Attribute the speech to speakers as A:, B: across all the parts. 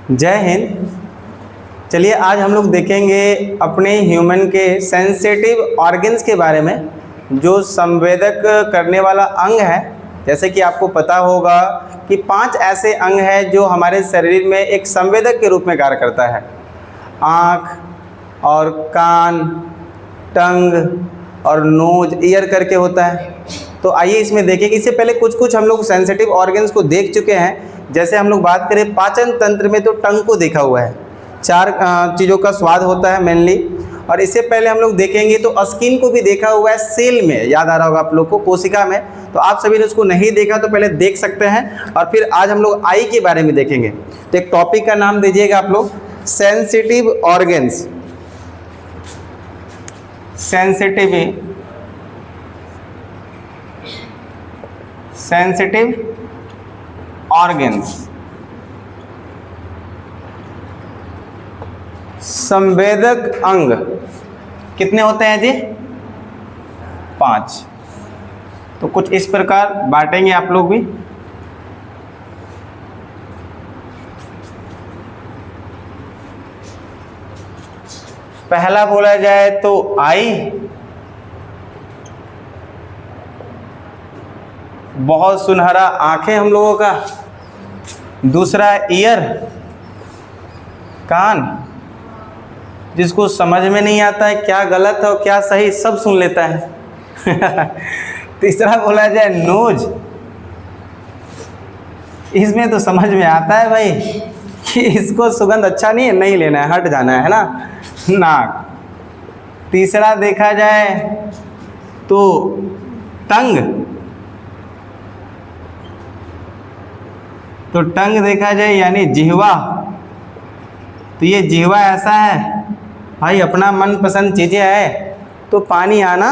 A: जय हिंद। चलिए आज हम लोग देखेंगे अपने ह्यूमन के सेंसिटिव ऑर्गन्स के बारे में, जो संवेदक करने वाला अंग है। जैसे कि आपको पता होगा कि 5 ऐसे अंग हैं जो हमारे शरीर में एक संवेदक के रूप में कार्य करता है। आँख और कान, टंग और नोज, ईयर करके होता है। तो आइए इसमें देखें कि इससे पहले कुछ हम लोग सेंसिटिव ऑर्गन्स को देख चुके हैं। जैसे हम लोग बात करें पाचन तंत्र में, तो टंग को देखा हुआ है। 4 चीज़ों का स्वाद होता है मेनली। और इससे पहले हम लोग देखेंगे तो स्किन को भी देखा हुआ है सेल में, याद आ रहा होगा आप लोग को, कोशिका में। तो आप सभी ने उसको नहीं देखा तो पहले देख सकते हैं। और फिर आज हम लोग आई के बारे में देखेंगे। तो एक टॉपिक का नाम दीजिएगा आप लोग, सेंसिटिव ऑर्गन्स। सेंसिटिव ऑर्गन्स, संवेदक अंग कितने होते हैं जी? 5। तो कुछ इस प्रकार बांटेंगे आप लोग भी। पहला बोला जाए तो आई, बहुत सुनहरा आंखें हम लोगों का। दूसरा ईयर, कान, जिसको समझ में नहीं आता है क्या गलत है और क्या सही, सब सुन लेता है। तीसरा बोला जाए नोज, इसमें तो समझ में आता है भाई कि इसको सुगंध अच्छा नहीं है, नहीं लेना है, हट जाना है ना। नाक। तीसरा देखा जाए तो टंग, तो टंग देखा जाए यानी जिह्वा। तो ये जिह्वा ऐसा है भाई, अपना मनपसंद चीज़ें है तो पानी आना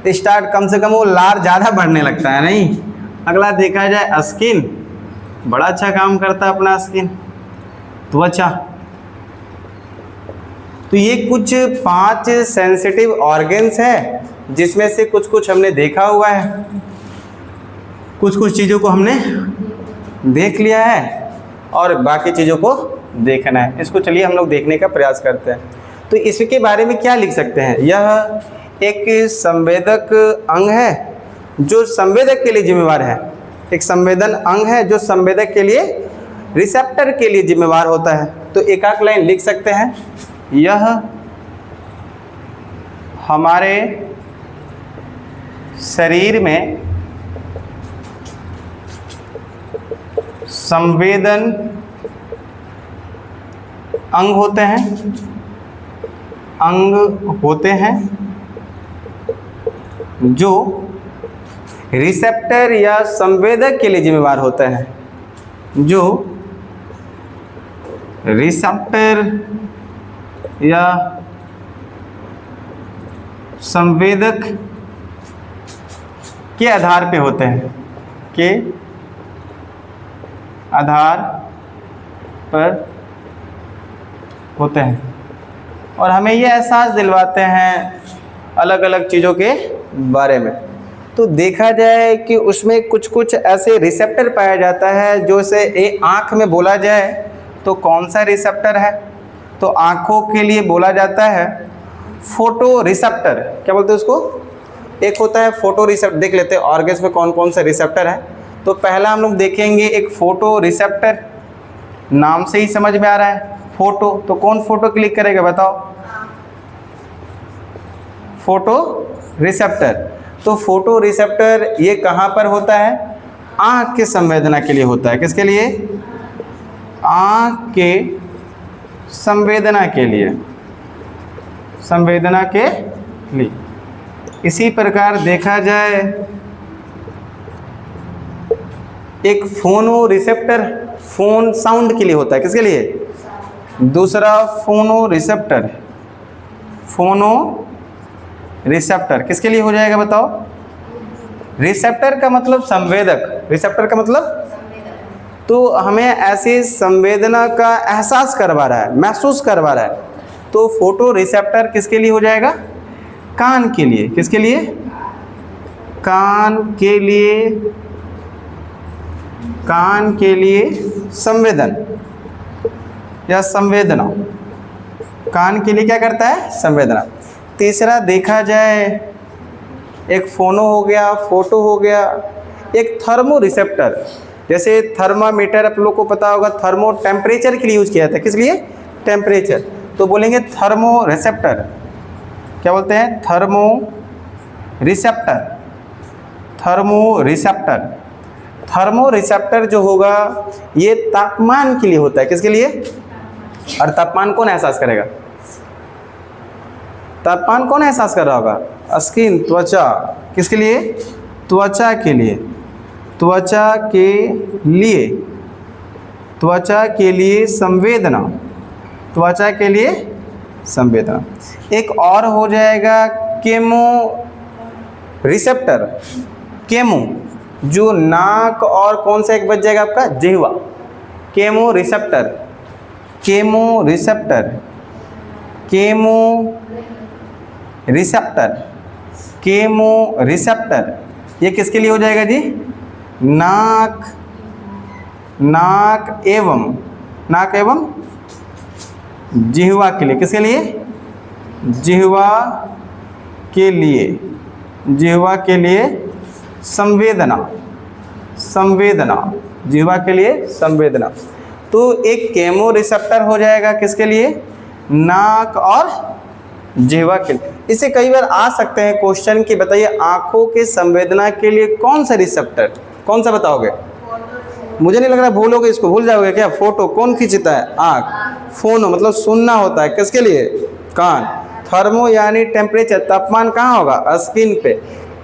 A: स्टार्ट, कम से कम वो लार ज़्यादा बढ़ने लगता है नहीं। अगला देखा जाए स्किन, बड़ा अच्छा काम करता है अपना स्किन, त्वचा। तो ये कुछ 5 सेंसिटिव ऑर्गन्स है, जिसमें से कुछ हमने देखा हुआ है, कुछ चीज़ों को हमने देख लिया है और बाकी चीज़ों को देखना है। इसको चलिए हम लोग देखने का प्रयास करते हैं। तो इसके बारे में क्या लिख सकते हैं? यह एक संवेदक अंग है जो संवेदक के लिए जिम्मेवार है। एक संवेदन अंग है जो संवेदक के लिए, रिसेप्टर के लिए जिम्मेवार होता है। तो एक लाइन लिख सकते हैं, यह हमारे शरीर में संवेदन अंग होते हैं, जो रिसेप्टर या संवेदक के लिए जिम्मेवार होते हैं, जो रिसेप्टर या संवेदक के आधार पे होते हैं, के आधार पर होते हैं और हमें ये एहसास दिलवाते हैं अलग अलग चीज़ों के बारे में। तो देखा जाए कि उसमें कुछ ऐसे रिसेप्टर पाया जाता है, जो से आँख में बोला जाए तो कौन सा रिसेप्टर है? तो आँखों के लिए बोला जाता है फोटो रिसेप्टर। क्या बोलते हैं उसको? एक होता है फोटो रिसेप्टर। देख लेते हैं ऑर्गन्स में कौन कौन सा रिसेप्टर है। तो पहला हम लोग देखेंगे एक फोटो रिसेप्टर, नाम से ही समझ में आ रहा है फोटो। तो कौन फोटो क्लिक करेगा बताओ? Photo receptor. तो फोटो रिसेप्टर ये कहाँ पर होता है? आँख के संवेदना के लिए होता है। किसके लिए? आँख के संवेदना के लिए, संवेदना के लिए। इसी प्रकार देखा जाए एक फोनो रिसेप्टर, फोन साउंड के लिए होता है। किसके लिए? दूसरा फोनो रिसेप्टर, फोनो रिसेप्टर किसके लिए हो जाएगा बताओ? रिसेप्टर का मतलब संवेदक, रिसेप्टर का मतलब तो हमें ऐसी संवेदना का एहसास करवा रहा है, महसूस करवा रहा है। तो फोटो रिसेप्टर किसके लिए हो जाएगा? कान के लिए। किसके लिए? कान के लिए, कान के लिए संवेदन। या संवेदना। कान के लिए क्या करता है? संवेदना। तीसरा देखा जाए एक फोनो हो गया, फोटो हो गया, एक थर्मो रिसेप्टर। जैसे थर्मामीटर आप लोग को पता होगा, थर्मो टेम्परेचर के लिए यूज किया जाता है। किस लिए? टेम्परेचर। तो बोलेंगे थर्मो रिसेप्टर। क्या बोलते हैं? Thermo receptor. Thermo receptor. Thermo receptor जो होगा ये तापमान के लिए होता है। किसके लिए? और तापमान कौन एहसास करेगा? तापमान कौन एहसास कर रहा होगा? स्किन, त्वचा। किसके लिए? त्वचा के लिए। त्वचा के लिए। त्वचा के लिए संवेदना। त्वचा के लिए संवेदना। एक और हो जाएगा केमो रिसेप्टर। केमो जो नाक और कौन सा एक बच जाएगा आपका? जिह्वा। Chemo receptor. Chemo receptor. Chemo receptor. Chemo receptor ये किसके लिए हो जाएगा जी? नाक, नाक एवं जिह्वा के लिए। किसके लिए? जिह्वा के लिए। जिह्वा के लिए संवेदना। संवेदना। जिह्वा के लिए संवेदना। तो एक केमो रिसेप्टर हो जाएगा किसके लिए? नाक और जिह्वा के लिए। इसे कई बार आ सकते हैं क्वेश्चन कि बताइए आंखों के संवेदना के लिए कौन सा रिसेप्टर? कौन सा बताओगे? मुझे नहीं लग रहा भूलोगे इसको। भूल जाओगे क्या? फोटो कौन खींचता है? आँख। फोनो मतलब सुनना होता है। किसके लिए? कान। थर्मो यानी टेम्परेचर, तापमान कहाँ होगा? स्किन पे।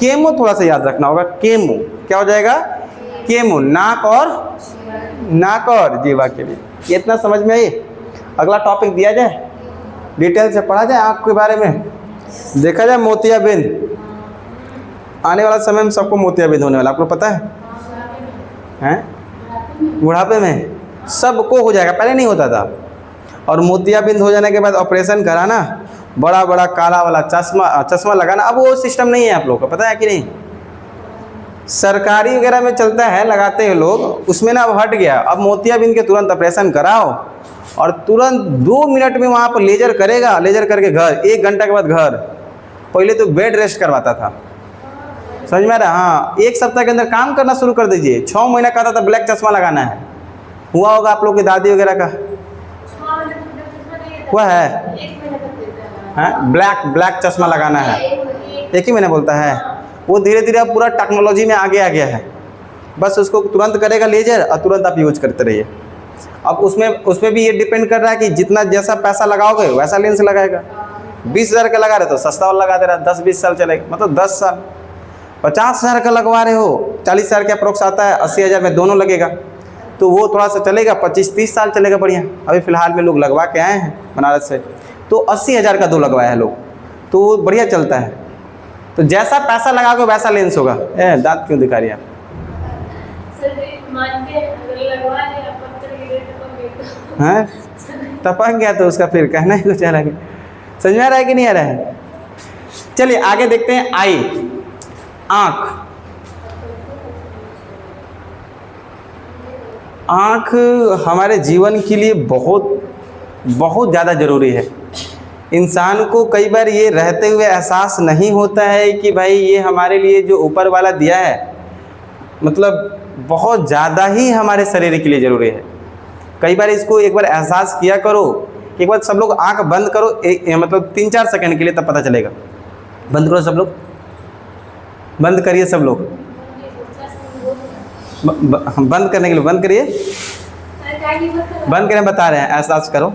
A: केमो थोड़ा सा याद रखना होगा। केमो क्या हो जाएगा? केमो नाक और जिह्वा के लिए। ये इतना समझ में आई? अगला टॉपिक दिया जाए, डिटेल से पढ़ा जाए आँख के बारे में। देखा जाए मोतियाबिंद। आने वाला समय में सबको मोतियाबिंद होने वाला, आपको पता है? बुढ़ापे में सबको हो जाएगा, पहले नहीं होता था। और मोतियाबिंद हो जाने के बाद ऑपरेशन कराना, बड़ा बड़ा काला वाला चश्मा लगाना, अब वो सिस्टम नहीं है आप लोग का, पता है कि नहीं? सरकारी वगैरह में चलता है, लगाते हैं लोग, उसमें ना अब हट गया। अब मोतियाबिंद के तुरंत ऑपरेशन कराओ और तुरंत 2 मिनट में वहाँ पर लेजर करेगा, लेजर करके घर, 1 घंटा के बाद घर। पहले तो बेड रेस्ट करवाता था, समझ में आ रहा? हाँ, 1 सप्ताह के अंदर काम करना शुरू कर दीजिए। 6 महीना का था ब्लैक चश्मा लगाना है। हुआ होगा आप लोग की दादी वगैरह का? हुआ है? ब्लैक चश्मा लगाना है, 1 ही महीना बोलता है। वो धीरे धीरे अब पूरा टेक्नोलॉजी में आगे आ गया है। बस उसको तुरंत करेगा लेजर और तुरंत आप यूज करते रहिए। अब उसमें भी ये डिपेंड कर रहा है कि जितना जैसा पैसा लगाओगे वैसा लेंस लगाएगा। 20,000 का लगा रहे तो सस्ता वाला लगा दे रहा है, 10-20 साल चलेगा, मतलब 10 साल। 50,000 का लगवा रहे हो, 40,000 के अप्रोक्स आता है, 80,000 में दोनों लगेगा, तो वो थोड़ा सा चलेगा, 25-30 साल चलेगा बढ़िया। अभी फ़िलहाल में लोग लगवा के आए हैं बनारस से, तो 80,000 का 2 लगवाया है लोग, तो वो बढ़िया चलता है। तो जैसा पैसा लगाओगे वैसा लेंस होगा। दांत क्यों दिखा रही है? हाँ, टपक गया तो उसका फिर कहना ही कुछ अलग है। समझ में आ रहा है कि नहीं आ रहा है? चलिए आगे देखते हैं। आई, आँख। आँख हमारे जीवन के लिए बहुत बहुत ज़्यादा ज़रूरी है। इंसान को कई बार ये रहते हुए एहसास नहीं होता है कि भाई ये हमारे लिए जो ऊपर वाला दिया है, मतलब बहुत ज़्यादा ही हमारे शरीर के लिए ज़रूरी है। कई बार इसको एक बार एहसास किया करो। एक बार सब लोग आँख बंद करो, मतलब 3-4 सेकंड के लिए, तब पता चलेगा। बंद करो सब लोग, बंद करिए सब लोग, बंद करने के लिए बंद करिए, बंद करें, बता रहे हैं, एहसास करो।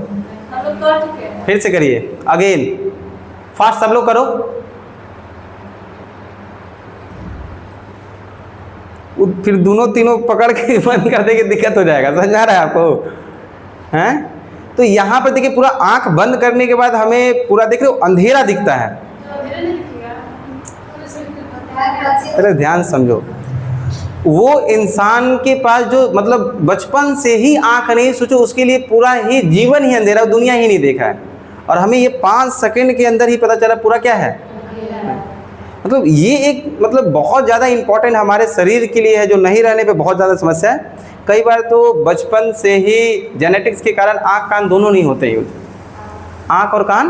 A: फिर से करिए, अगेन, फास्ट सब लोग करो। फिर दोनों तीनों पकड़ के बंद कर देंगे, दिक्कत हो जाएगा। समझ आ रहा है आपको? हैं? तो यहाँ पर देखिए, पूरा आंख बंद करने के बाद हमें पूरा देख रहे हो अंधेरा दिखता है। अरे ध्यान समझो, वो इंसान के पास जो मतलब बचपन से ही आंख नहीं, सोचो उसके लिए पूरा ही जीवन ही अंधेरा, दुनिया ही नहीं देखा है, और हमें ये 5 सेकंड के अंदर ही पता चला पूरा क्या है। मतलब ये एक मतलब बहुत ज़्यादा इम्पोर्टेंट हमारे शरीर के लिए है, जो नहीं रहने पे बहुत ज़्यादा समस्या है। कई बार तो बचपन से ही जेनेटिक्स के कारण आँख कान दोनों नहीं होते यूज, आँख और कान,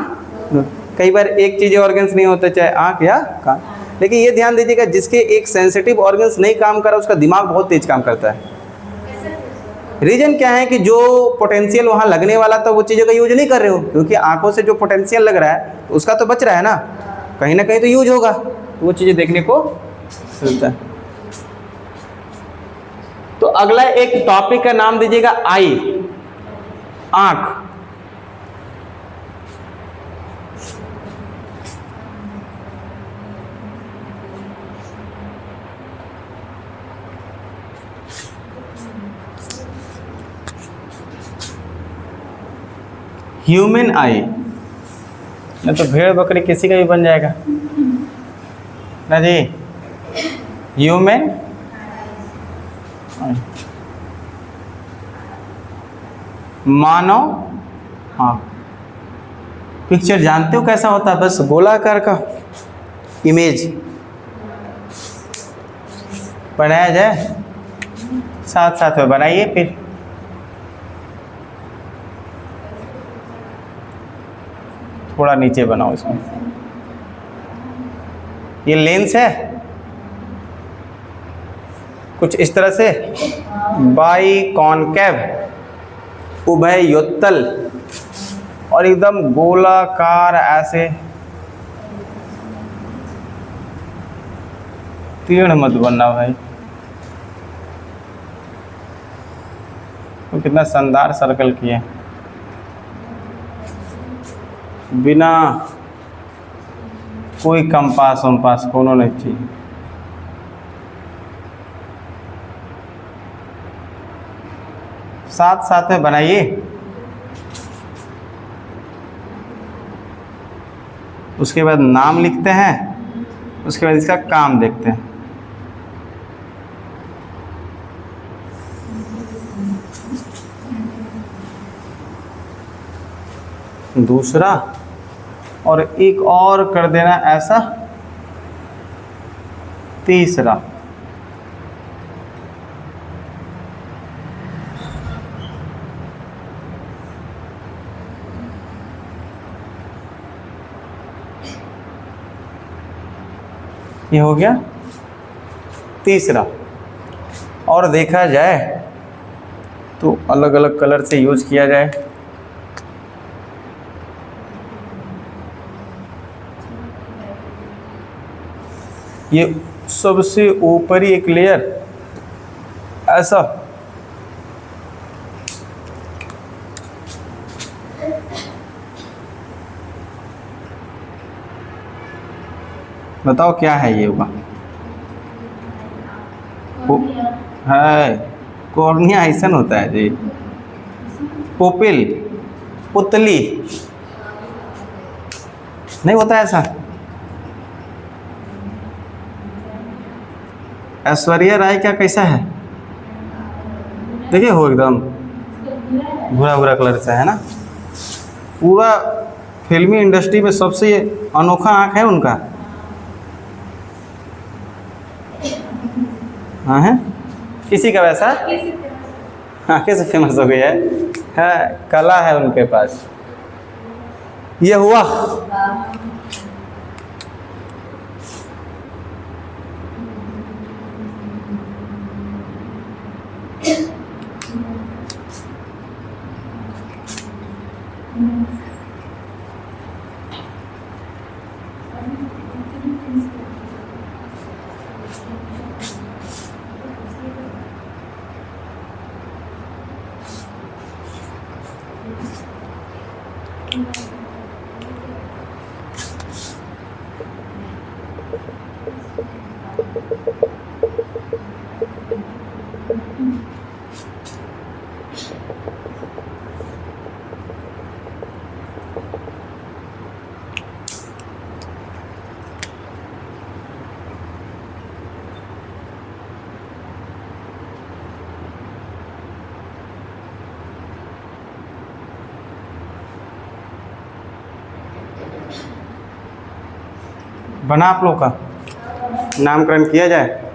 A: कई बार एक चीज़ ऑर्गन्स नहीं होते, चाहे आँख या कान। लेकिन ये ध्यान दीजिएगा, जिसके एक सेंसिटिव ऑर्गन्स नहीं काम कर रहा उसका दिमाग बहुत तेज काम करता है। रीजन क्या है कि जो पोटेंशियल वहाँ लगने वाला था वो चीज़ों का यूज नहीं कर रहे हो, क्योंकि आंखों से जो पोटेंशियल लग रहा है तो उसका तो बच रहा है ना, कहीं ना कहीं तो यूज होगा, तो वो चीज़ें देखने को मिलता है। तो अगला एक टॉपिक का नाम दीजिएगा आई, आंख। ह्यूमन आई, ना तो भेड़ बकरी किसी का भी बन जाएगा ना जी। ह्यूमन मानव, हाँ पिक्चर जानते हो कैसा होता है, बस गोलाकार का इमेज बनाया जाए, साथ साथ में बनाइए, फिर थोड़ा नीचे बनाओ इसमें। ये लेंस है कुछ इस तरह से, बाई कॉनकेव, उभययोत्तल, और एकदम गोलाकार ऐसे, तीर्ण मत बनना भाई, तो कितना शानदार सर्कल किए बिना कोई कंपास वम्पास कोनो नहीं चाहिए। साथ साथ में बनाइए। उसके बाद नाम लिखते हैं, उसके बाद इसका काम देखते हैं। दूसरा, और एक और कर देना ऐसा, तीसरा। ये हो गया तीसरा। और देखा जाए तो अलग अलग कलर से यूज किया जाए। ये सबसे ऊपरी एक लेयर ऐसा, बताओ क्या है ये होगा? है कॉर्निया, ऐसा होता है जी। पुपिल, पुतली, नहीं होता ऐसा? ऐश्वर्या राय क्या कैसा है देखिए, हो एकदम भूरा भूरा कलर से है ना। पूरा फिल्मी इंडस्ट्री में सबसे अनोखा आँख है उनका। हाँ है, किसी का वैसा आँखें से फेमस हो गया है, कला है उनके पास। ये हुआ बना। आप लोग का नामकरण किया जाए।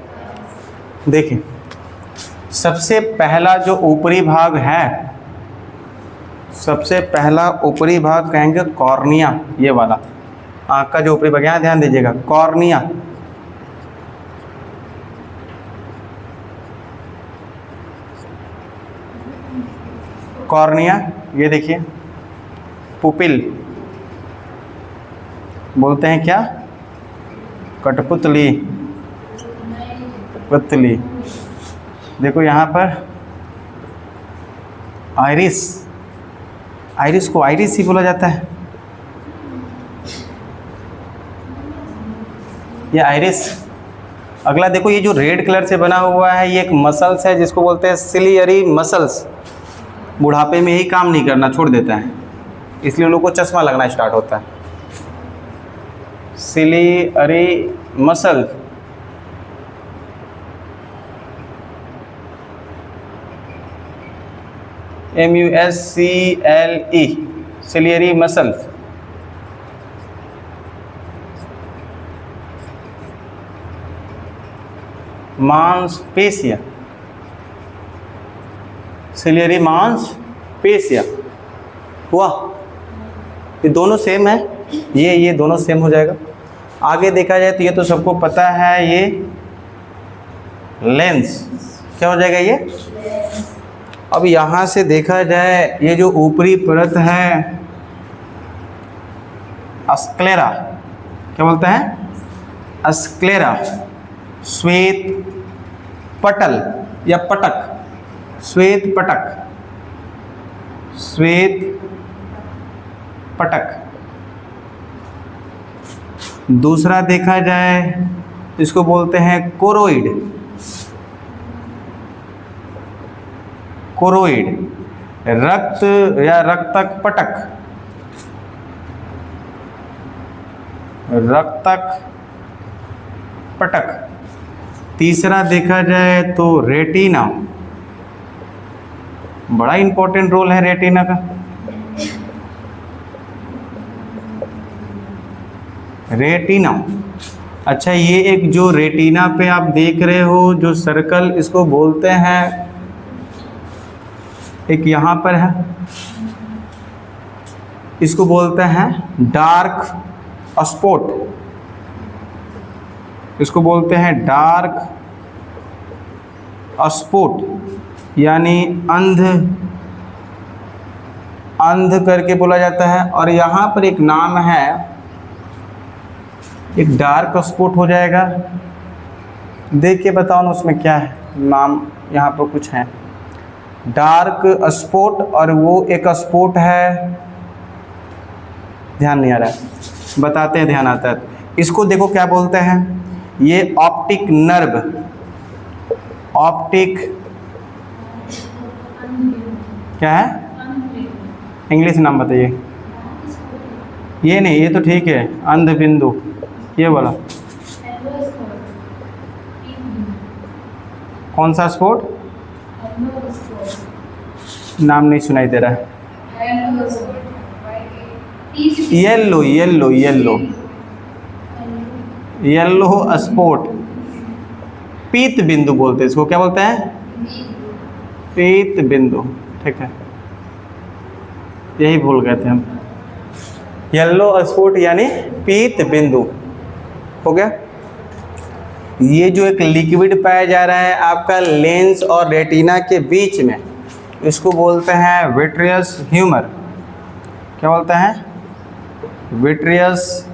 A: देखिए सबसे पहला जो ऊपरी भाग है, सबसे पहला ऊपरी भाग कहेंगे कॉर्निया, ये वाला आँख का जो ऊपरी भाग, यहाँ ध्यान दीजिएगा, कॉर्निया। कॉर्निया, ये देखिए, पुपिल बोलते हैं क्या, कठपुतली, पुतली। देखो यहाँ पर आइरिस, आइरिस को आइरिस ही बोला जाता है, ये आइरिस। अगला देखो, ये जो रेड कलर से बना हुआ है ये एक मसल्स है जिसको बोलते हैं सिलियरी मसल्स। बुढ़ापे में ही काम नहीं करना छोड़ देता है, इसलिए उन लोगों को चश्मा लगना स्टार्ट होता है। Ciliary muscle, MUSCLE, ciliary muscle. मांसपेशियाँ, सिलियरी मांसपेशियाँ हुआ, ये दोनों सेम है, ये दोनों सेम हो जाएगा। आगे देखा जाए तो ये तो सबको पता है, ये लेंस क्या हो जाएगा ये। अब यहाँ से देखा जाए, ये जो ऊपरी परत है स्क्लेरा, क्या बोलते हैं, स्क्लेरा, श्वेत पटल या पटक, श्वेत पटक, श्वेत पटक। दूसरा देखा जाए इसको बोलते हैं कोरोइड, कोरोइड, रक्त या रक्तक पटक, रक्तक पटक। तीसरा देखा जाए तो रेटिना, बड़ा इंपॉर्टेंट रोल है रेटिना का, रेटिना। अच्छा, ये एक जो रेटिना पे आप देख रहे हो जो सर्कल, इसको बोलते हैं, एक यहाँ पर है, इसको बोलते हैं डार्क स्पॉट, इसको बोलते हैं डार्क स्पॉट, यानी अंध, अंध करके बोला जाता है। और यहाँ पर एक नाम है, एक डार्क स्पॉट हो जाएगा, देख के बताओ ना उसमें क्या है नाम, यहाँ पर कुछ है डार्क स्पॉट, और वो एक स्पॉट है, ध्यान नहीं आ रहा है, बताते हैं, ध्यान आता है। इसको देखो क्या बोलते हैं, ये ऑप्टिक नर्व, ऑप्टिक क्या है, इंग्लिश नाम बताइए। ये नहीं, ये तो ठीक है, अंध बिंदु, ये वाला कौन सा स्पॉट, नाम नहीं सुनाई दे रहा है, yellow, yellow, yellow, yellow spot, पीत बिंदु बोलते हैं इसको, क्या बोलते हैं, पीत बिंदु, ठीक है, यही भूल गए थे हम, येलो स्पॉट यानी पीत बिंदु हो गया। ये जो एक लिक्विड पाया जा रहा है आपका लेंस और रेटिना के बीच में, इसको बोलते हैं विट्रियस ह्यूमर, क्या बोलते हैं, विट्रियस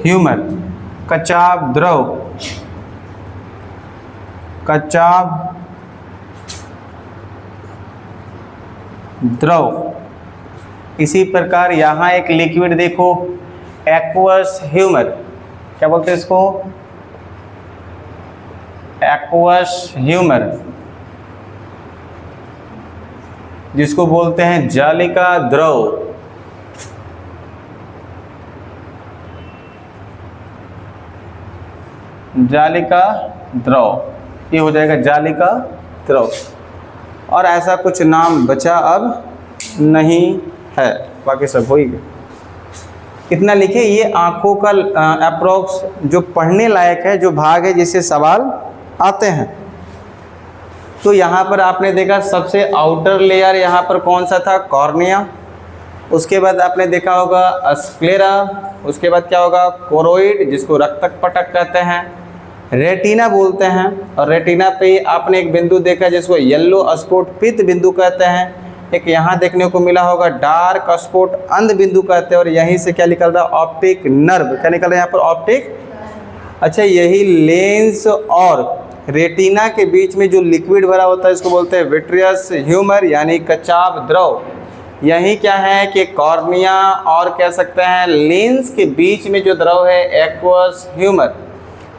A: ह्यूमर, कचाव द्रव, कचाव द्रव। इसी प्रकार यहाँ एक लिक्विड देखो, एक्वस ह्यूमर, क्या बोलते हैं इसको, एक्वस ह्यूमर, जिसको बोलते हैं जालिका द्रव, जालिका द्रव, ये हो जाएगा जालिका द्रव। और ऐसा कुछ नाम बचा अब नहीं है, बाकी सब हो ही गया। इतना लिखिए, ये आँखों का अप्रोक्स जो पढ़ने लायक है, जो भाग है जिससे सवाल आते हैं। तो यहाँ पर आपने देखा सबसे आउटर लेयर यहाँ पर कौन सा था, कॉर्निया। उसके बाद आपने देखा होगा स्क्लेरा, उसके बाद क्या होगा, कोरोइड जिसको रक्तक पटक कहते हैं, रेटिना बोलते हैं। और रेटिना पे ही आपने एक बिंदु देखा जिसको येलो स्पॉट पित्त बिंदु कहते हैं। एक यहाँ देखने को मिला होगा डार्क स्पॉट अंध बिंदु कहते हैं। और यहीं से क्या निकल रहा है, ऑप्टिक नर्व। क्या निकल रहा है यहाँ पर, ऑप्टिक। अच्छा, यही लेंस और रेटिना के बीच में जो लिक्विड भरा होता है इसको बोलते हैं विट्रियस ह्यूमर, यानी कचाव द्रव। यही क्या है कि कॉर्निया और कह सकते हैं लेंस के बीच में जो द्रव है एक्वस ह्यूमर,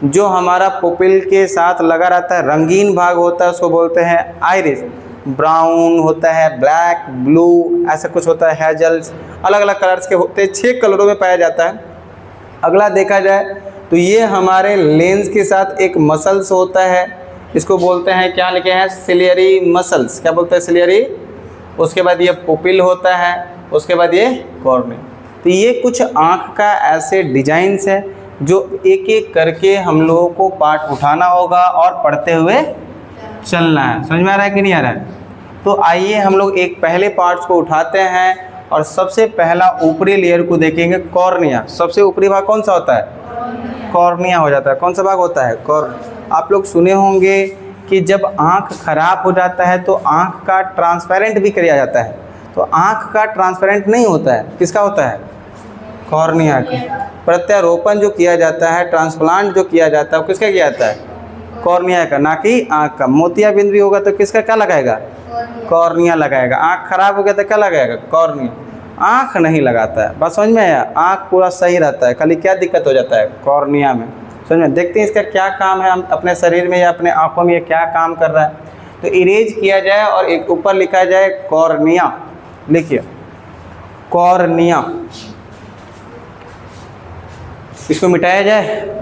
A: जो हमारा पुपिल के साथ लगा रहता है, रंगीन भाग होता है उसको बोलते हैं आइरिस। ब्राउन होता है, ब्लैक, ब्लू, ऐसा कुछ होता है, हेजल्स, अलग अलग कलर्स के होते हैं, 6 कलरों में पाया जाता है। अगला देखा जाए तो ये हमारे लेंस के साथ एक मसल्स होता है, इसको बोलते हैं, क्या लिखे हैं, सिलियरी मसल्स। क्या बोलते हैं, सिलियरी। उसके बाद ये पुपिल होता है, उसके बाद ये कॉर्निया। तो ये कुछ आँख का ऐसे डिजाइन्स है जो एक एक करके हम लोगों को पार्ट उठाना होगा और पढ़ते हुए चलना है। समझ में आ रहा है कि नहीं आ रहा है? तो आइए हम लोग एक पहले पार्ट्स को उठाते हैं और सबसे पहला ऊपरी लेयर को देखेंगे, कॉर्निया। सबसे ऊपरी भाग कौन सा होता है, कॉर्निया हो जाता है। कौन सा भाग होता है, आप लोग सुने होंगे कि जब आँख खराब हो जाता है तो आँख का ट्रांसपेरेंट भी किया जाता है। तो आँख का ट्रांसपेरेंट नहीं होता है, किसका होता है, कॉर्निया का। प्रत्यारोपण जो किया जाता है, ट्रांसप्लांट जो किया जाता है, वो किसका किया जाता है, कॉर्निया का, ना कि आँख का। मोतियाबिंद भी होगा तो किसका क्या लगाएगा, कॉर्निया लगाएगा। आँख खराब हो गया तो क्या लगाएगा, कॉर्निया। आँख नहीं लगाता है। बस समझ में आया, आँख पूरा सही रहता है, खाली क्या दिक्कत हो जाता है, कॉर्निया में। समझ में? देखते हैं इसका क्या काम है, हम अपने शरीर में या अपने आँखों में ये क्या काम कर रहा है। तो इरेज किया जाए और एक ऊपर लिखा जाए कॉर्निया। लिखिए कॉर्निया, इसको मिटाया जाए।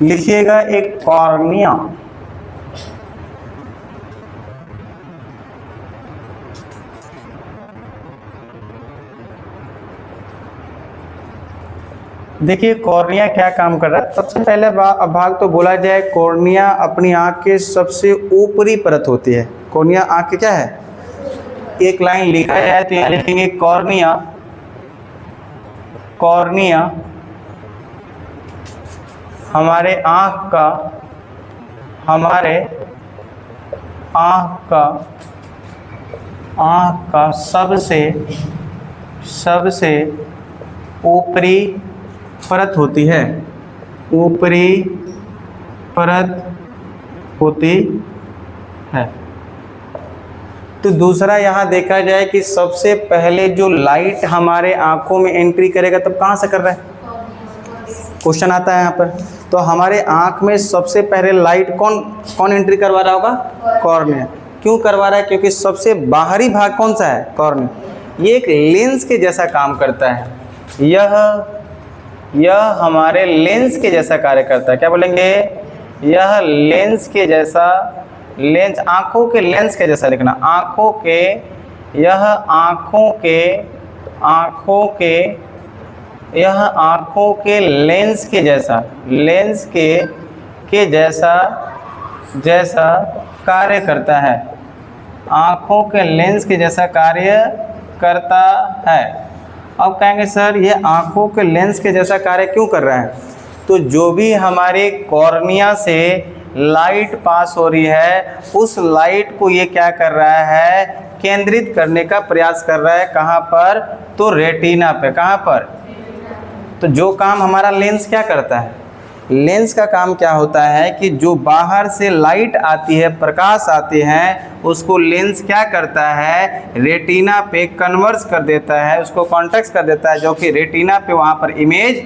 A: लिखिएगा एक कॉर्निया। देखिए कॉर्निया क्या काम कर रहा है। सबसे पहले भाग तो बोला जाए, कॉर्निया अपनी आँख के सबसे ऊपरी परत होती है। कॉर्निया आँख के क्या है, एक लाइन लिखा जाए तो यहाँ लिखेंगे कॉर्निया। कॉर्निया हमारे आँख का सबसे ऊपरी परत होती है, ऊपरी परत होती है। तो दूसरा यहाँ देखा जाए कि सबसे पहले जो लाइट हमारे आँखों में एंट्री करेगा तब कहाँ से कर रहा है, क्वेश्चन आता है यहाँ पर। तो हमारे आँख में सबसे पहले लाइट कौन एंट्री करवा रहा होगा, कॉर्निया। क्यों करवा रहा है, क्योंकि सबसे बाहरी भाग कौन सा है, कॉर्निया। ये एक लेंस के जैसा काम करता है। यह हमारे लेंस के जैसा कार्य करता है। क्या बोलेंगे, यह लेंस के जैसा, लेंस आँखों के लेंस के जैसा लिखना, आँखों के, यह आँखों के लेंस के जैसा, लेंस के जैसा कार्य करता है। आँखों के लेंस के जैसा कार्य करता है। अब कहेंगे सर ये आँखों के लेंस के जैसा कार्य क्यों कर रहा है, तो जो भी हमारे कॉर्निया से लाइट पास हो रही है उस लाइट को ये क्या कर रहा है, केंद्रित करने का प्रयास कर रहा है। कहाँ पर, तो रेटिना पे। कहाँ पर, तो जो काम हमारा लेंस क्या करता है, लेंस का काम क्या होता है कि जो बाहर से लाइट आती है, प्रकाश आते हैं, उसको लेंस क्या करता है, रेटिना पे कन्वर्स कर देता है, उसको कॉन्टेक्ट कर देता है, जो कि रेटिना पे वहाँ पर इमेज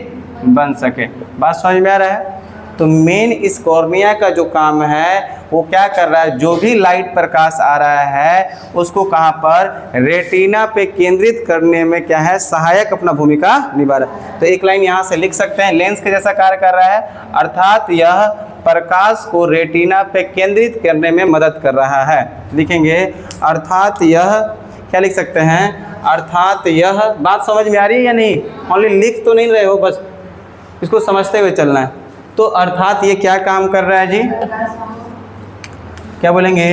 A: बन सके। बात समझ में आ रहा है। तो मेन इस कॉर्निया का जो काम है वो क्या कर रहा है, जो भी लाइट प्रकाश आ रहा है उसको कहाँ पर, रेटिना पे केंद्रित करने में क्या है, सहायक अपना भूमिका निभा रहा है। तो एक लाइन यहाँ से लिख सकते हैं, लेंस के जैसा कार्य कर रहा है, अर्थात यह प्रकाश को रेटिना पे केंद्रित करने में मदद कर रहा है। लिखेंगे अर्थात यह, क्या लिख सकते हैं, अर्थात यह, बात समझ में आ रही है या नहीं, ओनली लिख तो नहीं रहे हो, बस इसको समझते हुए चलना है। तो अर्थात ये क्या काम कर रहा है जी, क्या बोलेंगे,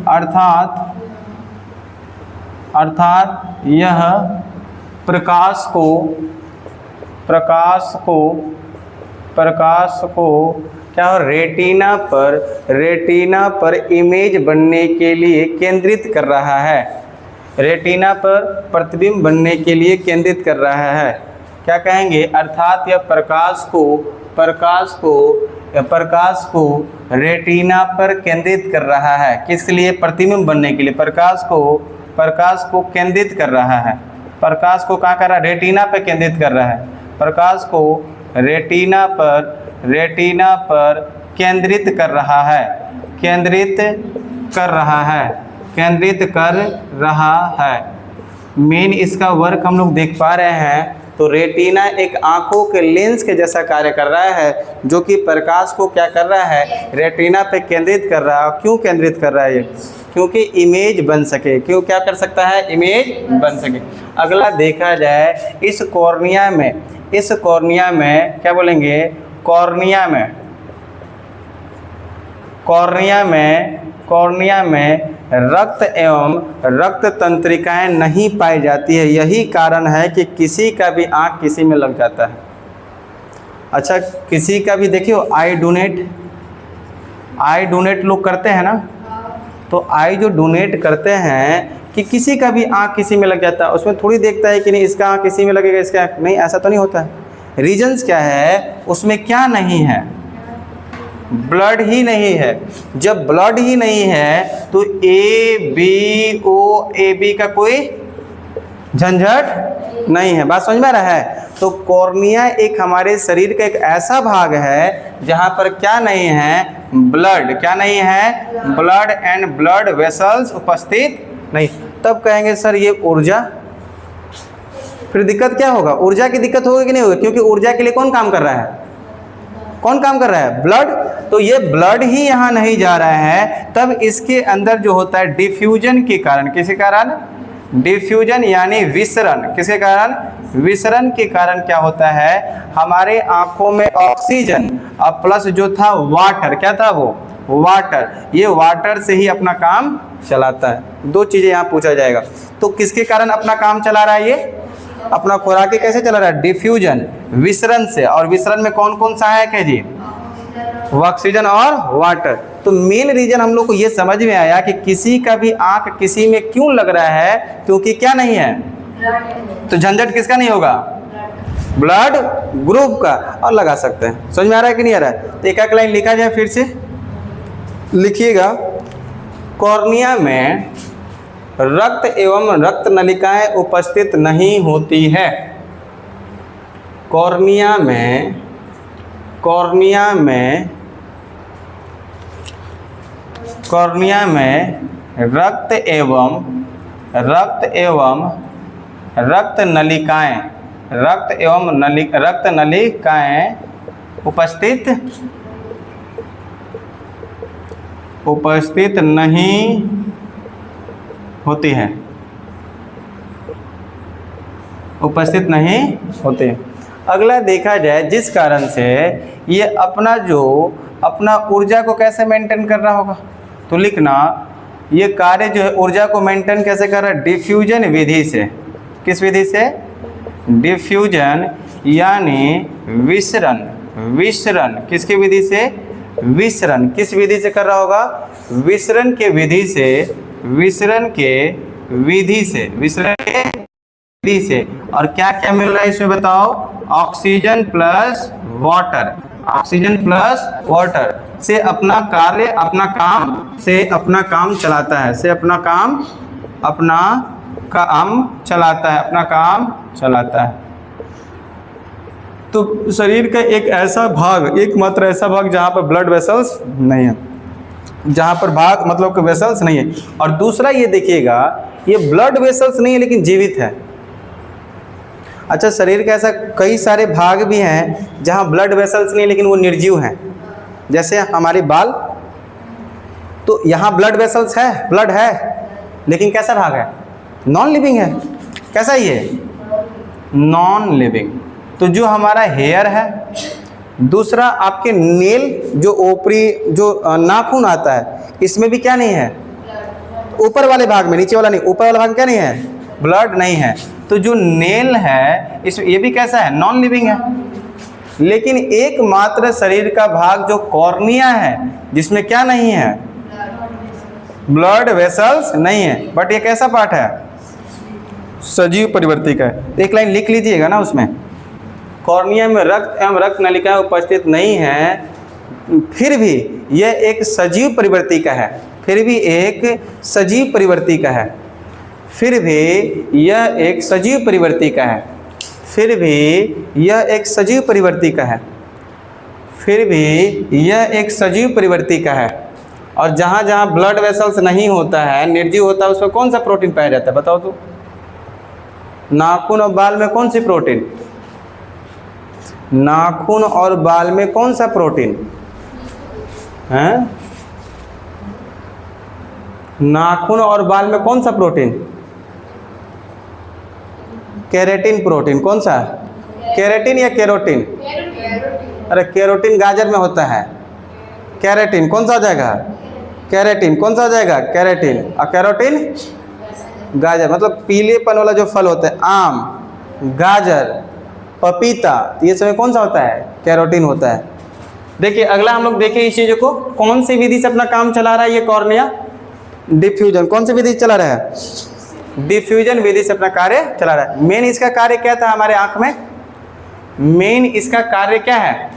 A: अर्थात यह प्रकाश को क्या हो, रेटिना पर इमेज बनने के लिए केंद्रित कर रहा है, रेटिना पर प्रतिबिंब बनने के लिए केंद्रित कर रहा है। क्या कहेंगे, अर्थात यह प्रकाश को रेटिना पर केंद्रित कर रहा है, किस लिए, प्रतिबिंब बनने के लिए, प्रकाश को केंद्रित कर रहा है, प्रकाश को कहाँ कर रहा है, रेटिना पर केंद्रित कर रहा है, प्रकाश को रेटिना पर केंद्रित कर रहा है। मेन इसका वर्क हम लोग देख पा रहे हैं। तो रेटिना एक आंखों के लेंस के जैसा कार्य कर रहा है, जो कि प्रकाश को क्या कर रहा है, रेटिना पे केंद्रित कर रहा है। क्यों केंद्रित कर रहा है ये, क्योंकि इमेज बन सके, क्यों, क्या कर सकता है, इमेज बन सके। अगला देखा जाए, इस कॉर्निया में क्या बोलेंगे, कॉर्निया में रक्त एवं रक्त तंत्रिकाएं नहीं पाई जाती है। यही कारण है कि किसी का भी आँख किसी में लग जाता है। अच्छा, किसी का भी देखियो, आई डोनेट लोग करते हैं ना, तो आई जो डोनेट करते हैं कि किसी का भी आँख किसी में लग जाता है, उसमें थोड़ी देखता है कि नहीं इसका आँख किसी में लगेगा, इसका नहीं, ऐसा तो नहीं होता है। रीजंस क्या है, उसमें क्या नहीं है, ब्लड ही नहीं है। जब ब्लड ही नहीं है तो ए बी का कोई झंझट नहीं है। बात समझ में आ रहा है। तो कॉर्निया एक हमारे शरीर का एक ऐसा भाग है जहां पर क्या नहीं है, ब्लड, क्या नहीं है, ब्लड एंड ब्लड वेसल्स उपस्थित नहीं। तब कहेंगे सर ये ऊर्जा, फिर दिक्कत क्या होगा, ऊर्जा की दिक्कत होगी कि नहीं होगी, क्योंकि ऊर्जा के लिए कौन काम कर रहा है, ब्लड। तो ये ब्लड ही यहाँ नहीं जा रहा है, तब इसके अंदर जो होता है डिफ्यूजन के कारण, किसके कारण, डिफ्यूजन यानी विसरण, किसके कारण, विसरण के कारण क्या होता है, हमारे आंखों में ऑक्सीजन और प्लस जो था वाटर, क्या था वो, वाटर, ये वाटर से ही अपना काम चलाता है। दो चीजें यहाँ पूछा जाएगा। तो किसके कारण अपना काम चला रहा है, ये अपना खुराकी कैसे चला रहा है, डिफ्यूजन, विसरण से। और विसरण में कौन कौन सहायक है जी, ऑक्सीजन और वाटर। तो मेन रीजन हम लोग को ये समझ में आया कि किसी का भी आंख किसी में क्यों लग रहा है, क्योंकि क्या नहीं है, तो झंझट किसका नहीं होगा, ब्लड ग्रुप का। और लगा सकते हैं, समझ में आ रहा है कि नहीं आ रहा है। तो एक एक लाइन लिखा जाए, फिर से लिखिएगा, कॉर्निया में रक्त एवं रक्त नलिकाएं उपस्थित नहीं होती है। कॉर्निया में रक्त एवं रक्त नलिकाएं उपस्थित नहीं होती है, उपस्थित नहीं होते। अगला देखा जाए, जिस कारण से ये अपना ऊर्जा को कैसे मेंटेन कर रहा होगा, तो लिखना ये कार्य जो है ऊर्जा को मेंटेन कैसे कर रहा है, डिफ्यूजन विधि से। किस विधि से, डिफ्यूजन यानी विसरण, किसकी विधि से, विसरण, किस विधि से कर रहा होगा, विसरण के विधि से। और क्या क्या मिल रहा है इसमें बताओ, ऑक्सीजन प्लस वाटर से अपना काम चलाता है। तो शरीर का एक ऐसा भाग, एकमात्र ऐसा भाग जहाँ पर ब्लड वेसल्स नहीं है। जहाँ पर भाग मतलब कि वेसल्स नहीं है। और दूसरा ये देखिएगा, ये ब्लड वेसल्स नहीं है लेकिन जीवित है। अच्छा, शरीर के ऐसा कई सारे भाग भी हैं जहाँ ब्लड वेसल्स नहीं लेकिन वो निर्जीव हैं, जैसे हमारे बाल, तो यहाँ ब्लड वेसल्स है, ब्लड है, लेकिन कैसा भाग है? नॉन लिविंग है। कैसा ये? Non living. तो जो हमारा हेयर है, दूसरा आपके नेल, जो ऊपरी जो नाखून आता है, इसमें भी क्या नहीं है? ऊपर वाले भाग में, नीचे वाला नहीं, ऊपर वाला भाग क्या नहीं है? ब्लड नहीं है। तो जो नेल है इस ये भी कैसा है? नॉन लिविंग है। लेकिन एकमात्र शरीर का भाग जो कॉर्निया है, जिसमें क्या नहीं है? ब्लड वेसल्स नहीं है, बट ये कैसा पार्ट है? सजीव परिवर्ती का है। एक लाइन लिख लीजिएगा ना उसमें, कॉर्निया में रक्त एवं रक्त नलिकाएं उपस्थित नहीं है, फिर भी यह एक सजीव परिवर्ती का है। फिर भी एक सजीव परिवर्ती का है। फिर भी यह एक सजीव परिवर्ती का है। फिर भी यह एक सजीव परिवर्ती का है। फिर भी यह एक सजीव परिवर्ती का है। और जहाँ जहाँ ब्लड वेसल्स नहीं होता है, निर्जीव होता है, उसमें कौन सा प्रोटीन पाया जाता है? बताओ तो। नाखून और बाल में कौन सी प्रोटीन? नाखून और बाल में कौन सा प्रोटीन है? नाखून और बाल में कौन सा प्रोटीन? Keratin protein. कौन सा? केराटिन या केरोटिन? अरे केरोटिन गाजर में होता है। केराटिन कौन सा हो जाएगा? केराटिन कौन सा हो जाएगा? केराटिन। और कैरोटिन गाजर, मतलब पीलेपन वाला जो फल होता है, आम, गाजर, पपीता, ये सब कौन सा होता है? कैरोटीन होता है। देखिए अगला हम लोग देखें इस चीज़ को, कौन सी विधि से अपना काम चला रहा है ये कॉर्निया? डिफ्यूजन। कौन सी विधि चला रहा है? डिफ्यूजन विधि से अपना कार्य चला रहा है। मेन इसका कार्य क्या था हमारे आंख में? मेन इसका कार्य क्या है?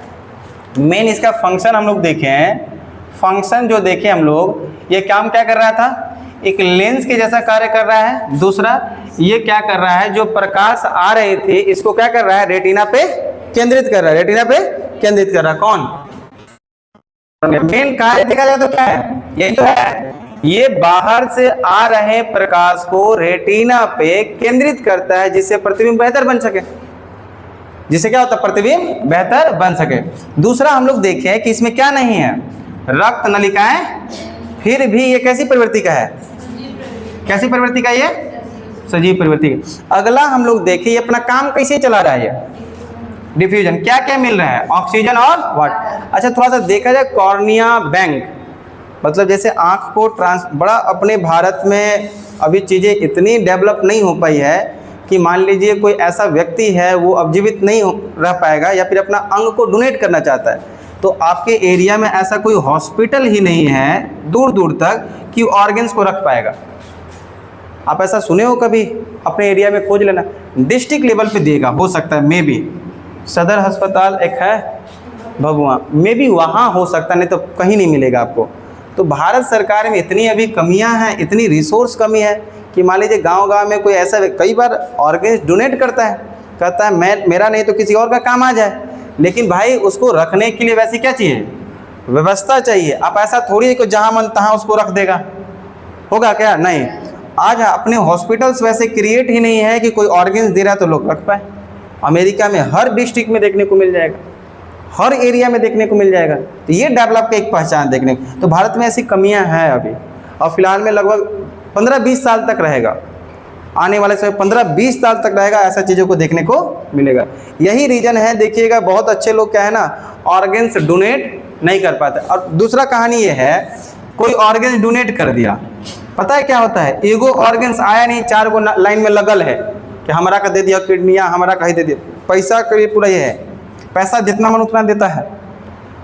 A: मेन इसका फंक्शन हम लोग देखे हैं। फंक्शन जो देखे हम लोग, ये काम क्या कर रहा था? एक लेंस के जैसा कार्य कर रहा है। दूसरा ये क्या कर रहा है? जो प्रकाश आ रहे थे इसको क्या कर रहा है? रेटिना पे केंद्रित कर रहा है। रेटिना पे केंद्रित कर रहा है। कौन? मेन कार्य देखा जाए तो क्या है? ये तो है, ये बाहर से आ रहे प्रकाश को रेटिना पे केंद्रित करता है, जिससे प्रतिबिंब बेहतर बन सके। जिससे क्या होता है? प्रतिबिंब बेहतर बन सके। दूसरा हम लोग देखें कि इसमें क्या नहीं है? रक्त नलिकाएं। फिर भी ये कैसी प्रवृत्ति का है? कैसी प्रवृत्ति का? ये सजीव प्रवृत्ति का। अगला हम लोग देखें ये अपना काम कैसे चला रहा है? ये डिफ्यूजन क्या क्या मिल रहा है? ऑक्सीजन और वाटर। अच्छा, थोड़ा सा देखा जाए कॉर्निया बैंक, मतलब जैसे आँख को बड़ा अपने भारत में अभी चीज़ें इतनी डेवलप नहीं हो पाई है कि मान लीजिए कोई ऐसा व्यक्ति है वो अब जीवित नहीं रह पाएगा या फिर अपना अंग को डोनेट करना चाहता है, तो आपके एरिया में ऐसा कोई हॉस्पिटल ही नहीं है दूर दूर तक कि ऑर्गन्स को रख पाएगा। आप ऐसा सुने हो कभी? अपने एरिया में खोज लेना। डिस्ट्रिक्ट लेवल पे देगा, हो सकता है, मे बी सदर अस्पताल एक है भभुआ, मे बी वहाँ हो सकता है, नहीं तो कहीं नहीं मिलेगा आपको। तो भारत सरकार में इतनी अभी कमियां हैं, इतनी रिसोर्स कमी है कि मान लीजिए गांव-गांव में कोई ऐसा कई बार ऑर्गन्स डोनेट करता है, कहता है मेरा नहीं तो किसी और का काम आ जाए, लेकिन भाई उसको रखने के लिए वैसी क्या चाहिए? व्यवस्था चाहिए। आप ऐसा थोड़ी है कि जहाँ मन तहाँ उसको रख देगा, होगा क्या? नहीं। आज अपने हॉस्पिटल्स वैसे क्रिएट ही नहीं है कि कोई ऑर्गन्स दे रहा है तो लोग रख पाए। अमेरिका में हर डिस्ट्रिक्ट में देखने को मिल जाएगा, हर एरिया में देखने को मिल जाएगा। तो ये डेवलप की एक पहचान देखने को। तो भारत में ऐसी कमियां हैं अभी, और फिलहाल में लगभग 15-20 साल तक रहेगा, आने वाले समय 15-20 साल तक रहेगा, ऐसा चीज़ों को देखने को मिलेगा। यही रीज़न है। देखिएगा बहुत अच्छे लोग क्या है ना, ऑर्गन्स डोनेट नहीं कर पाते। और दूसरा कहानी ये है, कोई ऑर्गन्स डोनेट कर दिया, पता है क्या होता है? एगो ऑर्गन्स आया नहीं, 4 गो लाइन में लगल है कि हमारा का दे दिया किडनियाँ, हमारा का ही दे दिया। पैसा का भी पूरा ये है, पैसा जितना मन उतना देता है।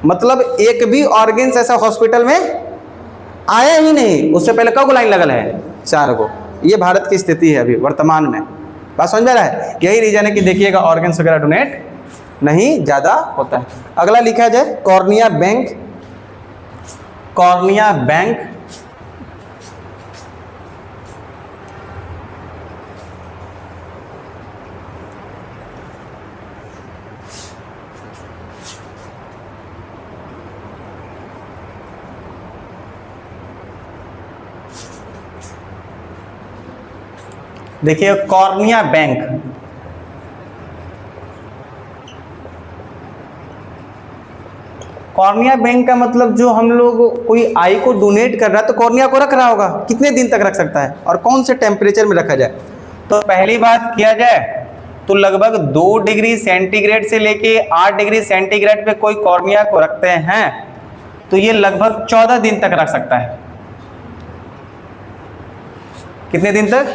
A: मतलब एक भी ऑर्गन्स ऐसा हॉस्पिटल में आया ही नहीं, उससे पहले कब लाइन लगल है? 4 गो। ये भारत की स्थिति है अभी वर्तमान में। बात समझ में आ रहा है? यही रीजन है कि देखिएगा ऑर्गन्स वगैरह डोनेट नहीं ज़्यादा होता है। अगला लिखा जाए कॉर्निया बैंक। कॉर्निया बैंक देखिए कॉर्निया बैंक, कॉर्निया बैंक का मतलब जो हम लोग कोई आई को डोनेट कर रहा है तो कॉर्निया को रख रहा होगा, कितने दिन तक रख सकता है और कौन से टेम्परेचर में रखा जाए। तो पहली बात किया जाए तो लगभग 2 डिग्री सेंटीग्रेड से लेके 8 डिग्री सेंटीग्रेड पे कोई कॉर्निया को रखते हैं तो ये लगभग 14 दिन तक रख सकता है। कितने दिन तक?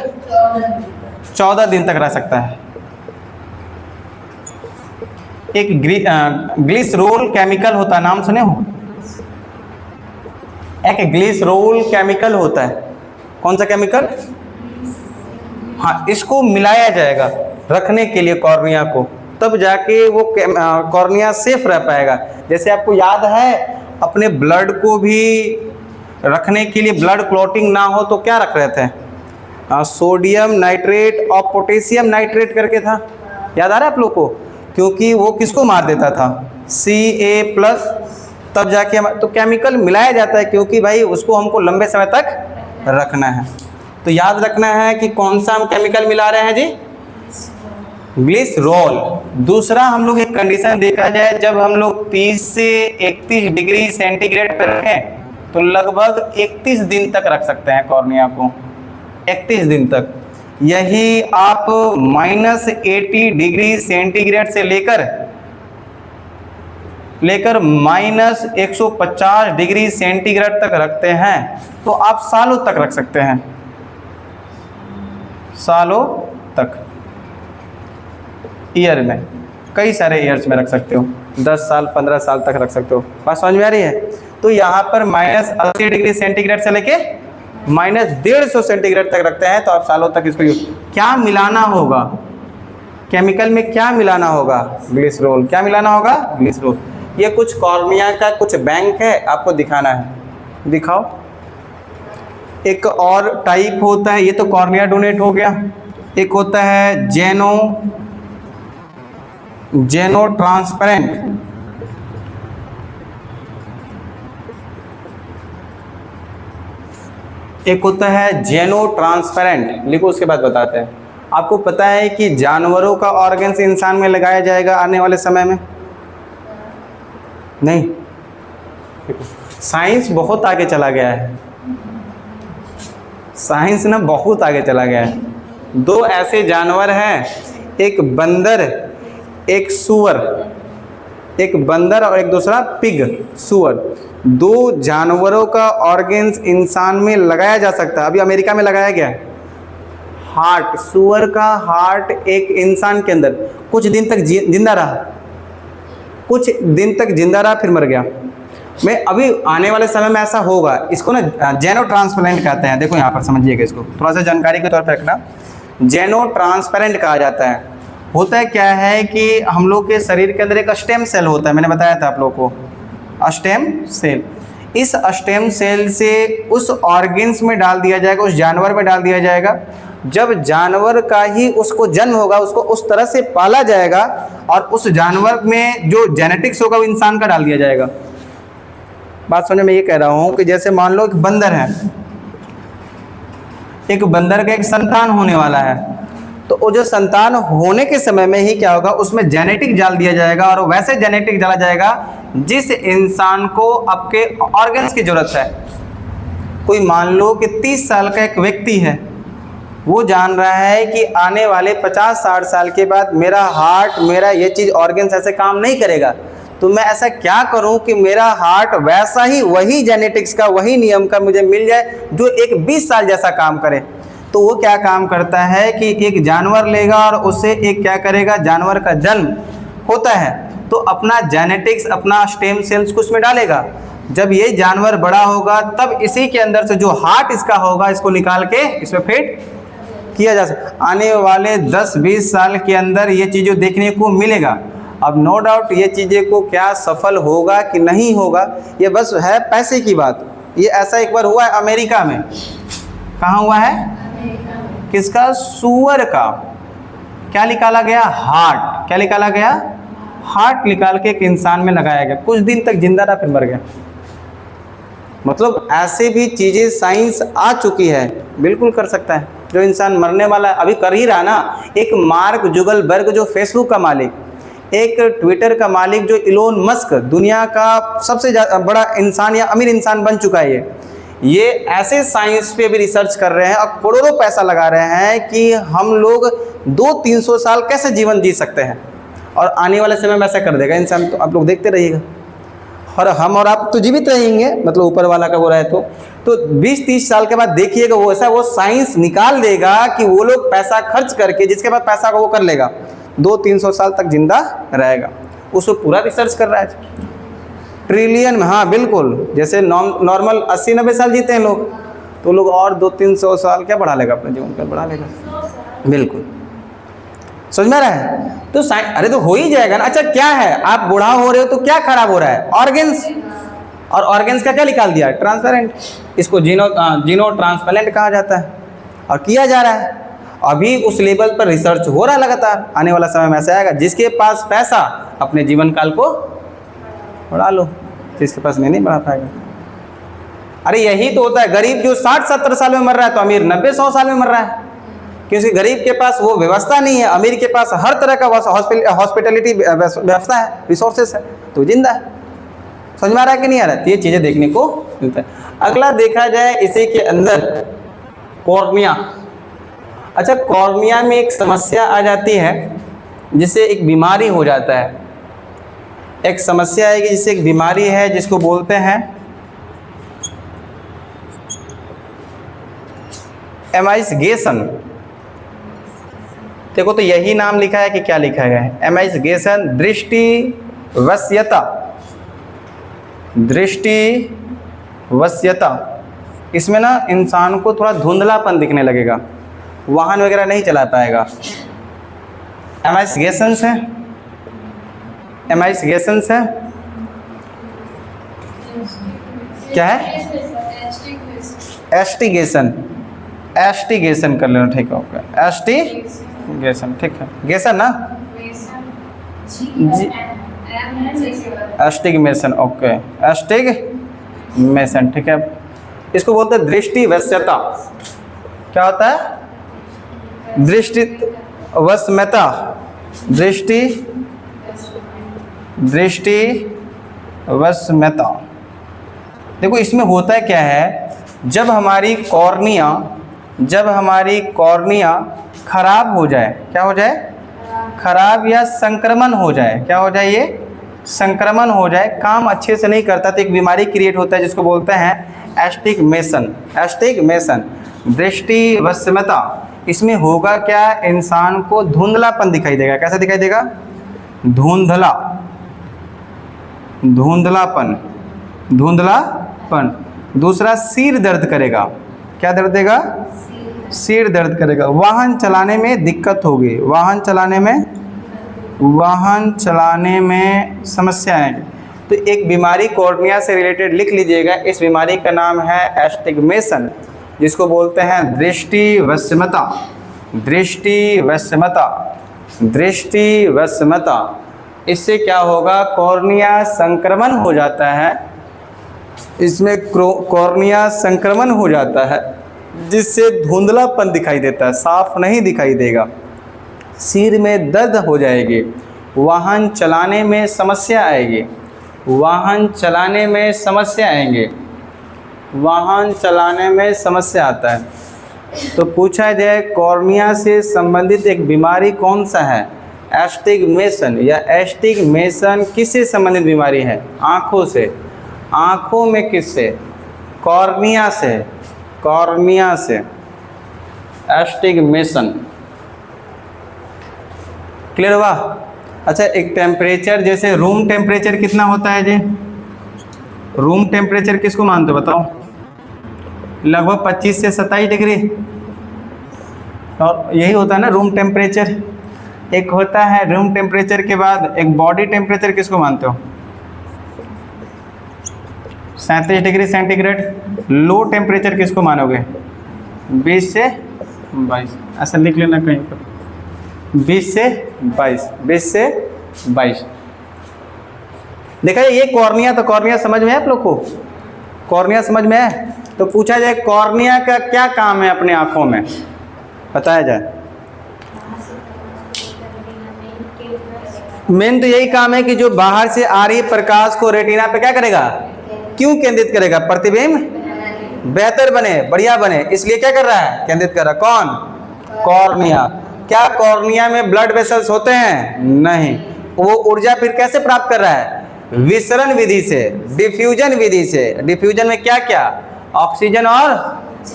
A: 14 दिन तक रह सकता है। एक ग्लिसरोल केमिकल होता है, नाम सुने हो? एक ग्लिसरोल केमिकल होता है, कौन सा केमिकल? हाँ, इसको मिलाया जाएगा रखने के लिए कॉर्निया को, तब जाके वो कॉर्निया सेफ रह पाएगा। जैसे आपको याद है अपने ब्लड को भी रखने के लिए, ब्लड क्लॉटिंग ना हो तो क्या रख रहे थे? सोडियम नाइट्रेट और पोटेशियम नाइट्रेट करके था, याद आ रहा है आप लोग को? क्योंकि वो किसको मार देता था? Ca+, तब जाके तो केमिकल मिलाया जाता है क्योंकि भाई उसको हमको लंबे समय तक रखना है। तो याद रखना है कि कौन सा हम केमिकल मिला रहे हैं जी? ग्लिसरॉल। दूसरा हम लोग एक कंडीशन देखा जाए, जब हम लोग 30 से 31 डिग्री सेंटीग्रेड पर रखें तो लगभग 31 दिन तक रख सकते हैं कॉर्निया को, 31 दिन तक। यही आप -80 डिग्री सेंटीग्रेड से लेकर -150 डिग्री सेंटीग्रेड तक रखते हैं तो आप सालों तक रख सकते हैं, सालों तक। ईयर में कई सारे ईयर्स में रख सकते हो, 10 साल 15 साल तक रख सकते हो। बात समझ में आ रही है? तो यहाँ पर -80 डिग्री सेंटीग्रेड से लेके -150 सेंटीग्रेड तक रखते हैं तो आप सालों तक इसको यूज। क्या मिलाना होगा केमिकल में? क्या मिलाना होगा? ग्लिसरॉल। क्या मिलाना होगा? ग्लिसरॉल। ये कुछ कॉर्निया का कुछ बैंक है, आपको दिखाना है, दिखाओ। एक और टाइप होता है, ये तो कॉर्निया डोनेट हो गया। एक होता है जेनो ट्रांसपेरेंट। एक होता है जेनो ट्रांसपेरेंट, लिखो उसके बाद बताते हैं। आपको पता है कि जानवरों का ऑर्गन्स इंसान में लगाया जाएगा आने वाले समय में? नहीं, साइंस बहुत आगे चला गया है, साइंस ना बहुत आगे चला गया है। 2 ऐसे जानवर हैं, एक बंदर एक सुअर, एक बंदर और एक दूसरा पिग, सुअर। 2 जानवरों का ऑर्गन्स इंसान में लगाया जा सकता है। अभी अमेरिका में लगाया गया है हार्ट, सुअर का हार्ट एक इंसान के अंदर कुछ दिन तक जिंदा रहा, कुछ दिन तक जिंदा रहा फिर मर गया। मैं अभी आने वाले समय में ऐसा होगा। इसको ना जेनो ट्रांसपेरेंट कहते हैं। देखो यहाँ पर समझिएगा, इसको थोड़ा सा जानकारी के तौर पर रखना। जेनो ट्रांसपेरेंट कहा जाता है। होता है क्या है कि हम लोग के शरीर के अंदर एक स्टेम सेल होता है, मैंने बताया था आप लोग को, स्टेम सेल। इस स्टेम सेल से उस ऑर्गन्स में डाल दिया जाएगा, उस जानवर में डाल दिया जाएगा। जब जानवर का ही उसको जन्म होगा, उसको उस तरह से पाला जाएगा और उस जानवर में जो जेनेटिक्स होगा वो इंसान का डाल दिया जाएगा। बात समझ में ये कह रहा हूँ कि जैसे मान लो एक बंदर है, एक बंदर का एक संतान होने वाला है, तो वो जो संतान होने के समय में ही क्या होगा, उसमें जेनेटिक डाल दिया जाएगा और वैसे जेनेटिक डाला जाएगा जिस इंसान को आपके ऑर्गन्स की जरूरत है। कोई मान लो कि 30 साल का एक व्यक्ति है, वो जान रहा है कि आने वाले 50-60 साल के बाद मेरा हार्ट, मेरा ये चीज़ ऑर्गन्स ऐसे काम नहीं करेगा, तो मैं ऐसा क्या करूं कि मेरा हार्ट वैसा ही, वही जेनेटिक्स का, वही नियम का मुझे मिल जाए जो एक 20 साल जैसा काम करे। तो वो क्या काम करता है कि एक जानवर लेगा और उससे एक क्या करेगा, जानवर का जन्म होता है तो अपना जेनेटिक्स, अपना स्टेम सेल्स को उसमें डालेगा। जब ये जानवर बड़ा होगा तब इसी के अंदर से जो हार्ट इसका होगा, इसको निकाल के इसमें फिट किया जा सकता। आने वाले 10-20 साल के अंदर ये चीज़ें देखने को मिलेगा। अब नो डाउट ये चीज़ें को क्या सफल होगा कि नहीं होगा, ये बस है पैसे की बात। ये ऐसा एक बार हुआ है अमेरिका में। कहाँ हुआ है? किसका? सूअर का। क्या निकाला गया? हार्ट। क्या निकाला गया? हार्ट निकाल के एक इंसान में लगाया गया, कुछ दिन तक जिंदा रहा फिर मर गया। मतलब ऐसे भी चीज़ें साइंस आ चुकी है, बिल्कुल कर सकता है। जो इंसान मरने वाला अभी कर ही रहा ना, एक मार्क जुगलबर्ग जो फेसबुक का मालिक, एक ट्विटर का मालिक जो इलोन मस्क, दुनिया का सबसे बड़ा इंसान या अमीर इंसान बन चुका है, ये ऐसे साइंस पे भी रिसर्च कर रहे हैं और करोड़ों पैसा लगा रहे हैं कि हम लोग 200-300 साल कैसे जीवन जी सकते हैं, और आने वाले समय में ऐसा कर देगा इंसान। तो आप लोग देखते रहिएगा, और हम और आप तो जीवित रहेंगे, मतलब ऊपर वाला का वो रहे तो 20-30 साल के बाद देखिएगा वो ऐसा वो साइंस निकाल देगा कि वो लोग पैसा खर्च करके, जिसके बाद पैसा को वो कर लेगा, 200-300 साल तक जिंदा रहेगा। उसको पूरा रिसर्च कर रहा है ट्रिलियन में। हाँ बिल्कुल, जैसे नॉर्मल 80-90 साल जीते हैं लोग, तो लोग और 200-300 साल क्या बढ़ा लेगा, अपने जीवन का बढ़ा लेगा। बिल्कुल समझ में आ रहा है। तो अरे तो हो ही जाएगा ना। अच्छा क्या है, आप बूढ़ा हो रहे हो तो क्या खराब हो रहा है, ऑर्गेन्स, और ऑर्गेन्स का क्या निकाल दिया, ट्रांसपेरेंट। इसको जीनो ट्रांसप्लांट कहा जाता है, और किया जा रहा है अभी उस लेवल पर रिसर्च हो रहा है लगातार। आने वाला समय में ऐसा आएगा, जिसके पास पैसा अपने जीवन काल को बढ़ा लो, जिसके पास नहीं बढ़ा पाएगा। अरे यही तो होता है, गरीब जो 60-70 साल में मर रहा है तो अमीर 90-100 साल में मर रहा है, क्योंकि गरीब के पास वो व्यवस्था नहीं है, अमीर के पास हर तरह का हॉस्पिटलिटी व्यवस्था है, रिसोर्सेस है, तो जिंदा है। समझ में आ रहा है कि नहीं आ रहा है। ये चीज़ें देखने को मिलता है। अगला देखा जाए इसी के अंदर कॉर्निया। अच्छा कॉर्निया में एक समस्या आ जाती है जिससे एक बीमारी हो जाता है। एक समस्या है कि जिससे एक बीमारी है जिसको बोलते हैं एमाइसगेशन। देखो तो यही नाम लिखा है कि क्या लिखा गया है, एमाइसगेशन, दृष्टिवश्यता। दृष्टिवश्यता, इसमें ना इंसान को थोड़ा धुंधलापन दिखने लगेगा, वाहन वगैरह नहीं चला पाएगा। एमाइसगेशन है, एमाइसगेशन है, क्या है, एस्टिगेशन, एस्टिगेशन कर लेना, ठीक है ओके, एस्टिगेशन, ठीक है, गेशन ना, एस्टिगमेशन, ओके, एस्टिगमेशन, ठीक है। इसको बोलते हैं दृष्टिवश्यता। क्या होता है, दृष्टिवश्यता, दृष्टिवश्यता। देखो इसमें होता है क्या है, जब हमारी कॉर्निया खराब हो जाए, क्या हो जाए, खराब या संक्रमण हो जाए, क्या हो जाए, ये संक्रमण हो जाए, काम अच्छे से नहीं करता, तो एक बीमारी क्रिएट होता है जिसको बोलते हैं एस्टिगमेशन। एस्टिगमेशन, दृष्टिवश्यता। इसमें होगा क्या, इंसान को धुंधलापन दिखाई देगा। कैसा दिखाई देगा, धुंधलापन। दूसरा सिर दर्द करेगा। क्या दर्द देगा, सिर दर्द करेगा। वाहन चलाने में दिक्कत होगी, वाहन चलाने में समस्या आएगी। तो एक बीमारी कॉर्निया से रिलेटेड लिख लीजिएगा, इस बीमारी का नाम है एस्टिगमेशन, जिसको बोलते हैं दृष्टिवश्यता। दृष्टिवश्यता। इससे क्या होगा, कॉर्निया संक्रमण हो जाता है, इसमें कॉर्निया संक्रमण हो जाता है जिससे धुंधलापन दिखाई देता है, साफ नहीं दिखाई देगा, सिर में दर्द हो जाएगी, वाहन चलाने में समस्या आएगी, वाहन चलाने में समस्या आता है। तो पूछा जाए कॉर्निया से संबंधित एक बीमारी कौन सा है, एस्टिगमेशन। या एस्टिगमेशन किससे संबंधित बीमारी है, आँखों से। आँखों में किससे, कॉर्निया से, एस्टिगमेशन। क्लियर हुआ। अच्छा एक टेम्परेचर, जैसे रूम टेम्परेचर कितना होता है जी, रूम टेम्परेचर किसको मानते हो बताओ, लगभग 25 से 27 डिग्री, और यही होता है ना रूम टेम्परेचर। एक होता है रूम टेम्परेचर के बाद एक बॉडी टेम्परेचर किसको मानते हो, 37 डिग्री सेंटीग्रेड। लो टेम्परेचर किसको मानोगे, 20 से 22, ऐसा लिख लेना कहीं पर, 20 से 22। देखा ये कॉर्निया, तो कॉर्निया समझ में है आप लोग को, कॉर्निया समझ में है। तो पूछा जाए कॉर्निया का क्या काम है अपने आँखों में, बताया जाए। मेन तो यही काम है कि जो बाहर से आ रही प्रकाश को रेटिना पे क्या करेगा, क्यों केंद्रित करेगा, प्रतिबिंब बेहतर बने, बढ़िया बने, इसलिए क्या कर रहा है, केंद्रित कर रहा है। कौन, कॉर्निया। क्या कॉर्निया में ब्लड वेसल्स होते हैं, नहीं। वो ऊर्जा फिर कैसे प्राप्त कर रहा है, विसरण विधि से, डिफ्यूजन विधि से। डिफ्यूजन में क्या क्या, ऑक्सीजन और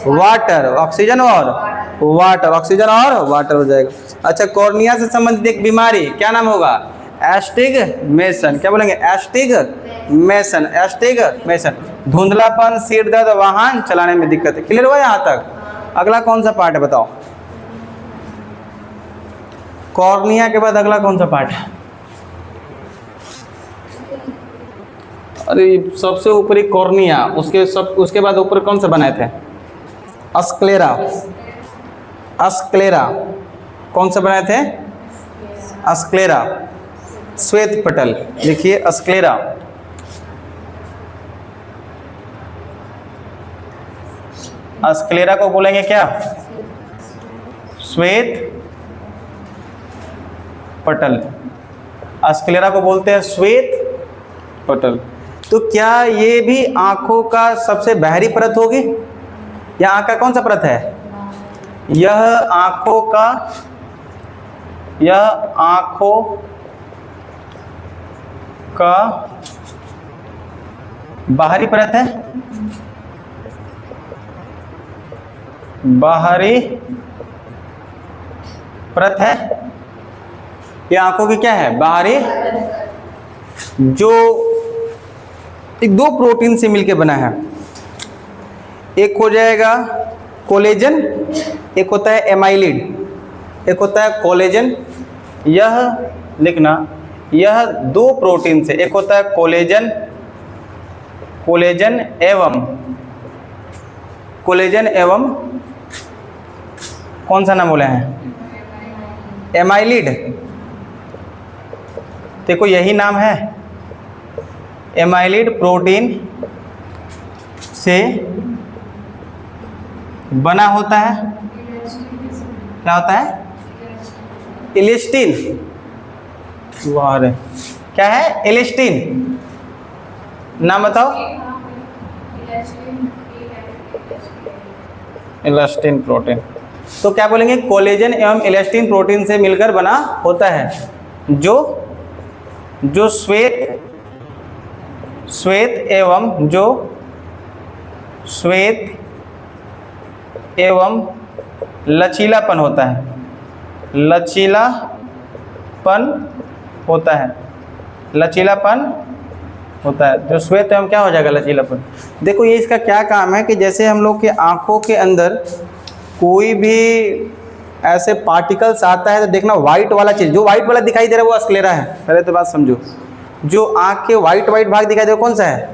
A: वाटर, ऑक्सीजन और वाटर, ऑक्सीजन और वाटर हो जाएगा। अच्छा, कॉर्निया से संबंधित एक बीमारी, क्या नाम होगा, एस्टिग्मेशन। क्या बोलेंगे, एस्टिग्मेशन, एस्टिग्मेशन। धुंधलापन, सिर दर्द, वाहन चलाने में दिक्कत है। क्लियर हुआ यहाँ तक। अगला कौन सा पार्ट है बताओ, कॉर्निया के बाद अगला कौन सा पार्ट है? अरे सबसे ऊपरी कॉर्निया, उसके बाद ऊपर कौन सा बनाए थे, अस्क्लेरा। अस्क्लेरा कौन सा बनाए थे, अस्क्लेरा, श्वेत पटल। देखिए अस्क्लेरा, अस्क्लेरा को बोलेंगे क्या, श्वेत पटल। अस्क्लेरा को बोलते हैं श्वेत पटल। तो क्या ये भी आंखों का सबसे बाहरी परत होगी, या आंख का कौन सा परत है, यह आंखों का, यह आंखों का बाहरी परत है, बाहरी परत है। ये आंखों की क्या है, बाहरी, जो एक दो प्रोटीन से मिलकर बना है। एक हो जाएगा कोलेजन, एक होता है एमाइलिड, एक होता है कोलेजन। यह लिखना, यह दो प्रोटीन से, एक होता है कोलेजन, कोलेजन एवं, कोलेजन एवं कौन सा नाम बोले हैं, एमाइलिड। देखो यही नाम है, एमाइलिड प्रोटीन से बना होता है। क्या होता है, इलेस्टिन। वाह, क्या है, इलेस्टिन। नाम बताओ, इलास्टिन प्रोटीन। तो क्या बोलेंगे, कोलेजन एवं इलास्टिन प्रोटीन से मिलकर बना होता है, जो श्वेत एवं, जो श्वेत एवं लचीलापन होता है, लचीलापन होता है, लचीलापन होता है। जो श्वेत एवं क्या हो जाएगा, लचीलापन। देखो ये इसका क्या काम है कि जैसे हम लोग के आँखों के अंदर कोई भी ऐसे पार्टिकल्स आता है तो देखना वाइट वाला चीज़, जो वाइट वाला दिखाई दे रहा है वो अस्क्लेरा है। पहले तो बात समझो, जो आँख के वाइट भाग दिखाई दे रहा है कौन सा है,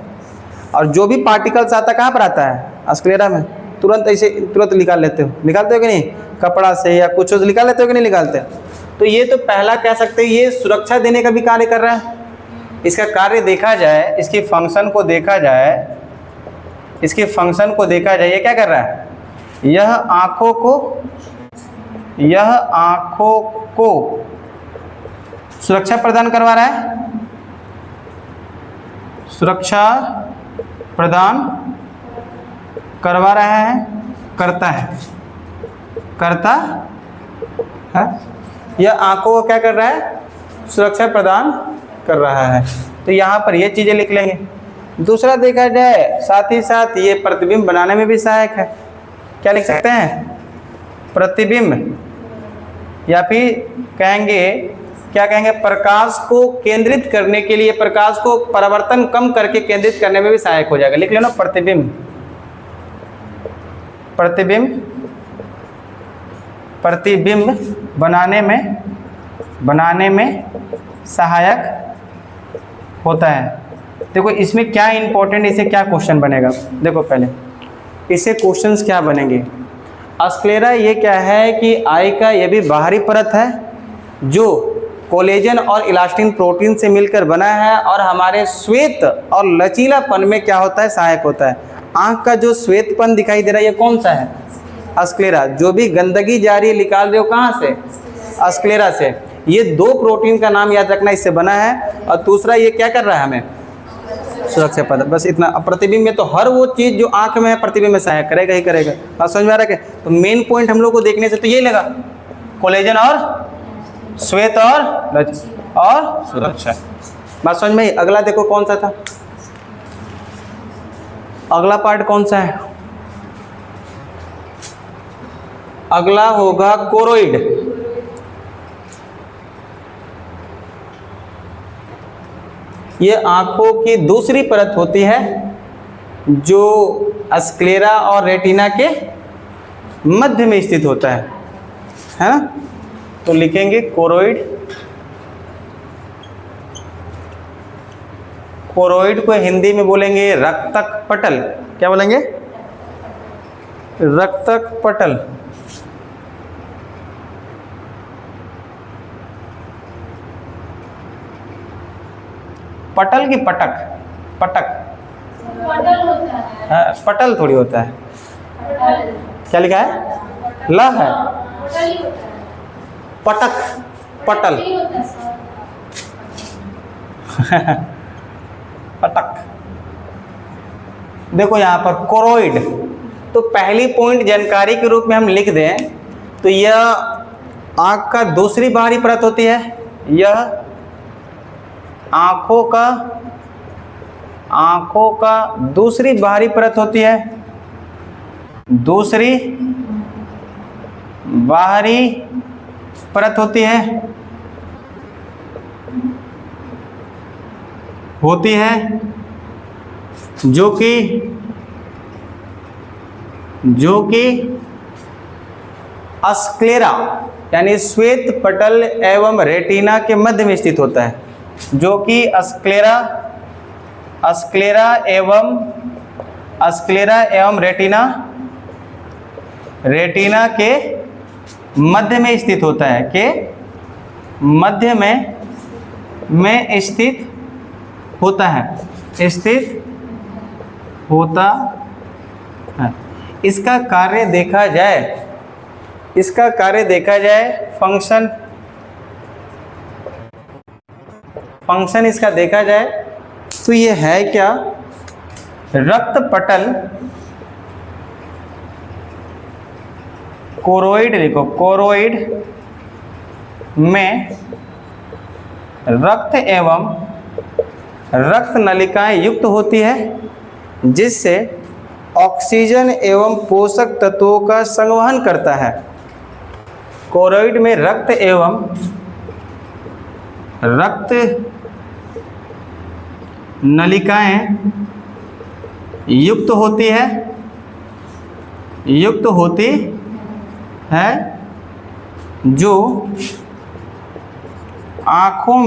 A: और जो भी पार्टिकल्स आता है कहाँ पर आता है, अस्क्लेरा में। तुरंत ऐसे तुरंत निकाल लेते हो कि नहीं, कपड़ा से या कुछ निकाल लेते हो कि नहीं निकालते। तो ये तो पहला कह सकते हैं, ये सुरक्षा देने का भी कार्य कर रहा है। इसका कार्य देखा जाए, इसकी फंक्शन को देखा जाए, इसकी फंक्शन को देखा जाए, ये क्या कर रहा है, यह आँखों को सुरक्षा प्रदान करवा रहा है, सुरक्षा प्रदान करवा रहा है, करता है। यह आँखों को क्या कर रहा है, सुरक्षा प्रदान कर रहा है। तो यहाँ पर ये चीज़ें लिख लेंगे। दूसरा देखा जाए, साथ ही साथ ये प्रतिबिंब बनाने में भी सहायक है। क्या लिख सकते हैं, प्रतिबिंब, या फिर कहेंगे, क्या कहेंगे, प्रकाश को केंद्रित करने के लिए, प्रकाश को परावर्तन कम करके केंद्रित करने में भी सहायक हो जाएगा। लिख लेना, प्रतिबिंब, प्रतिबिंब बनाने में सहायक होता है। देखो इसमें क्या इंपॉर्टेंट, इसे क्या क्वेश्चन बनेगा, देखो पहले इसे क्वेश्चंस क्या बनेंगे। अस्क्लेरा ये क्या है कि आई का ये भी बाहरी परत है, जो कोलेजन और इलास्टिन प्रोटीन से मिलकर बना है, और हमारे श्वेत और लचीलापन में क्या होता है, सहायक होता है। आँख का जो श्वेतपन दिखाई दे रहा है ये कौन सा है, स्क्लेरा, जो भी गंदगी जा रही है निकाल रहे हो कहाँ से, स्क्लेरा से। ये दो प्रोटीन का नाम याद रखना, इससे बना है। और दूसरा ये क्या कर रहा है हमें, सुरक्षा पदार्थ, बस इतना। अब प्रतिबिंब में तो हर वो चीज जो आंख में है प्रतिबिंब में सहायक करेगा ही करेगा। बात समझ में आ रहा है? तो मेन पॉइंट हम लोग को देखने से तो यही लगा, कोलेजन और श्वेत और सुरक्षा। बात समझ में? अगला देखो कौन सा था, अगला पार्ट कौन सा है, अगला होगा कोरोइड। ये आंखों की दूसरी परत होती है जो स्क्लेरा और रेटिना के मध्य में स्थित होता है ना। तो लिखेंगे कोरोइड। कोरोइड को हिंदी में बोलेंगे रक्तक पटल। क्या बोलेंगे, रक्तक पटल। पटल की पटक, पटक
B: पटल होता है,
A: हाँ, पटल थोड़ी होता है।
B: पटल,
A: क्या लिखा है, ल है,
B: पटल ही होता है,
A: पटक, पटल
B: नहीं होता सर।
A: पटक। देखो यहाँ पर कोरोइड, तो पहली पॉइंट जानकारी के रूप में हम लिख दें तो यह आँख का दूसरी बाहरी परत होती है। यह आँखों का दूसरी बाहरी परत होती है, दूसरी बाहरी परत होती है जो कि स्क्लेरा यानी श्वेत पटल एवं रेटिना के मध्य में स्थित होता है, जो कि स्क्लेरा एवं रेटिना के मध्य में स्थित होता है, के मध्य में स्थित होता है, स्थित होता है। इसका कार्य देखा जाए, फंक्शन इसका देखा जाए तो ये है क्या, रक्त पटल, कोरोइड लिखो, कोरोइड में रक्त एवं रक्त नलिकाएं युक्त होती है, जिससे ऑक्सीजन एवं पोषक तत्वों का संवहन करता है। कोरोइड में रक्त एवं रक्त नलिकाएं युक्त होती है, जो आँखों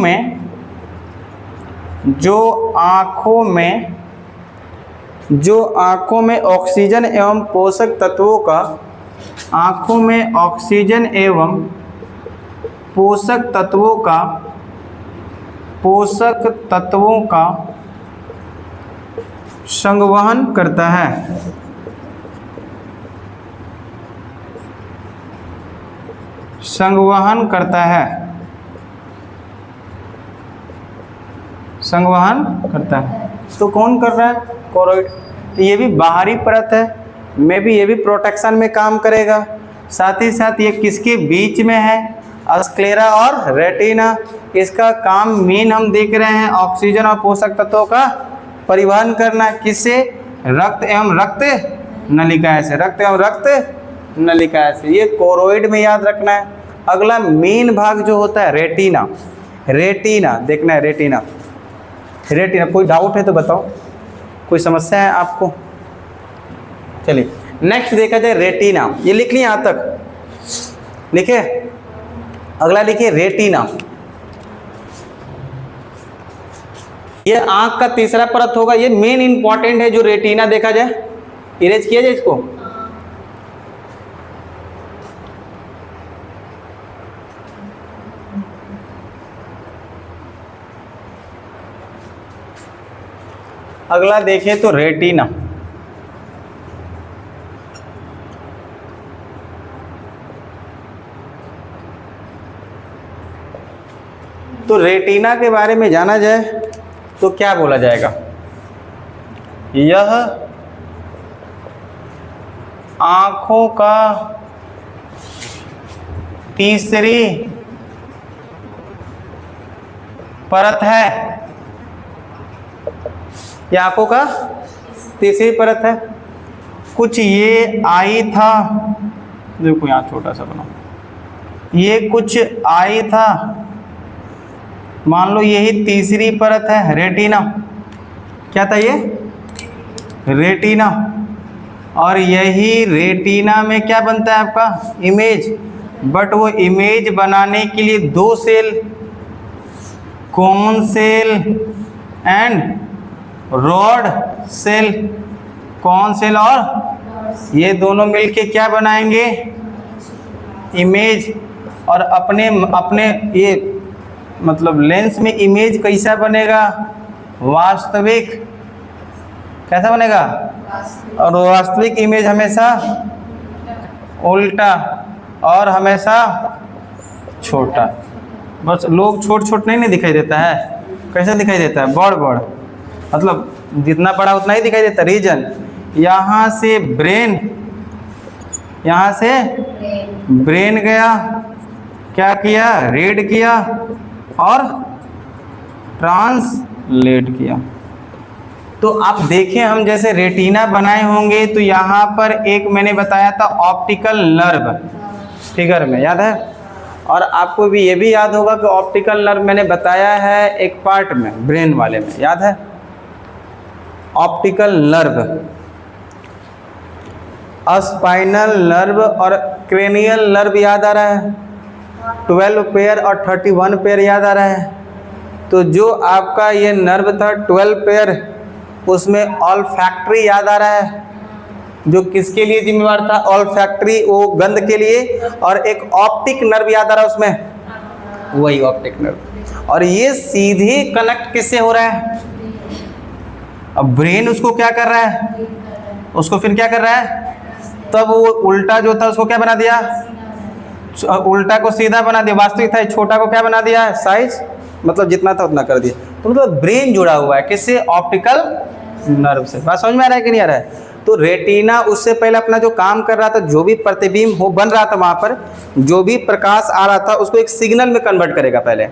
A: में ऑक्सीजन एवं पोषक तत्वों का, आँखों में ऑक्सीजन एवं पोषक तत्वों का संवहन करता है। संवहन करता है। तो कौन कर रहा है, कोरोइड। तो ये भी बाहरी परत है, ये भी प्रोटेक्शन में काम करेगा। साथ ही साथ ये किसके बीच में है, स्क्लेरा और रेटिना। इसका काम मेन हम देख रहे हैं ऑक्सीजन और पोषक तत्वों का परिवहन करना, किससे, रक्त एवं रक्त नलिकाएं से। ये कोरोइड में याद रखना है। अगला मेन भाग जो होता है रेटिना, देखना है रेटिना। कोई डाउट है तो बताओ, कोई समस्या है आपको? चलिए नेक्स्ट देखा जाए रेटिना। ये लिख लिया यहाँ तक, लिखे? अगला लिखिए रेटिना। ये आंख का तीसरा परत होगा, ये मेन इंपॉर्टेंट है जो रेटिना देखा जाए। इरेज किया जाए इसको। अगला देखें तो रेटिना। तो रेटिना के बारे में जाना जाए तो क्या बोला जाएगा? यह आंखों का तीसरी परत है। यह आंखों का तीसरी परत है। कुछ ये आई था, देखो यहाँ छोटा सा बनाओ, ये कुछ आई था, मान लो यही तीसरी परत है रेटिना। क्या था ये? रेटिना। और यही रेटिना में क्या बनता है आपका? इमेज। बट वो इमेज बनाने के लिए दो cell, cone cell and rod cell, कौन सेल और ये दोनों मिलके क्या बनाएंगे? इमेज। और अपने अपने ये मतलब लेंस में इमेज कैसा बनेगा? वास्तविक। कैसा बनेगा? और वास्तविक इमेज हमेशा उल्टा और हमेशा छोटा। बस लोग छोट छोट नहीं दिखाई देता है, कैसे दिखाई देता है? बड़ बड़, मतलब जितना बड़ा उतना ही दिखाई देता। रीजन यहाँ से ब्रेन, यहाँ से ब्रेन गया, क्या किया? रीड किया और ट्रांसलेट किया। तो आप देखें, हम जैसे रेटिना बनाए होंगे तो यहाँ पर एक मैंने बताया था ऑप्टिकल नर्व फिगर में, याद है? और आपको भी ये भी याद होगा कि ऑप्टिकल नर्व मैंने बताया है एक पार्ट में, ब्रेन वाले में, याद है? ऑप्टिकल नर्व, स्पाइनल नर्व और क्रेनियल नर्व याद आ रहा है? 12 पेयर और 31 पेयर याद आ रहा है? तो जो आपका ये नर्व था 12 पेयर, उसमें ऑल्फैक्टरी याद आ रहा है, जो किसके लिए जिम्मेवार था? ऑल्फैक्टरी, वो गंध के लिए। और एक ऑप्टिक नर्व याद आ रहा है उसमें, वही ऑप्टिक नर्व। और ये सीधे कनेक्ट किससे हो रहा है? अब ब्रेन उसको क्या कर रहा है? उसको फिर क्या कर रहा है? तब वो उल्टा जो था उसको क्या बना दिया? उल्टा को सीधा बना दिया। वास्तविक था, छोटा को क्या बना दिया? साइज, मतलब जितना था उतना कर दिया। तो मतलब ब्रेन जुड़ा हुआ है किससे? ऑप्टिकल नर्व से। बात समझ में आ रहा है कि नहीं आ रहा है? तो रेटिना उससे पहले अपना जो काम कर रहा था, जो भी प्रतिबिंब हो बन रहा था वहाँ पर, जो भी प्रकाश आ रहा था उसको एक सिग्नल में कन्वर्ट करेगा पहले।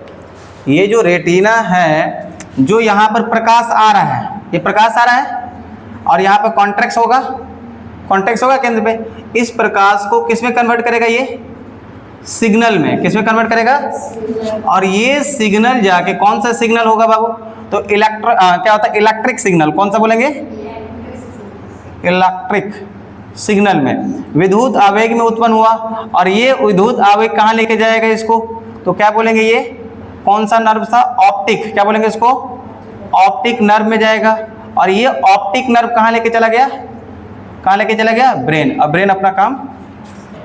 A: ये जो रेटिना है, जो यहाँ पर प्रकाश आ रहा है, ये प्रकाश आ रहा है और यहाँ पर कॉन्ट्रैक्ट होगा, कॉन्ट्रैक्ट होगा केंद्र पे। इस प्रकाश को किस में कन्वर्ट करेगा? ये सिग्नल में। किस में कन्वर्ट करेगा? और ये सिग्नल जाके कौन सा सिग्नल होगा बाबू? तो क्या होता है? Electric signal. कौन सा बोलेंगे? इलेक्ट्रिक सिग्नल में विद्युत आवेग में उत्पन्न हुआ। और ये विद्युत आवेग कहाँ लेके जाएगा इसको? तो क्या बोलेंगे? ये कौन सा नर्व था? ऑप्टिक। क्या बोलेंगे इसको? ऑप्टिक नर्व में जाएगा। और ये ऑप्टिक नर्व कहाँ लेके चला गया? कहाँ लेके चला गया? ब्रेन। अब ब्रेन अपना काम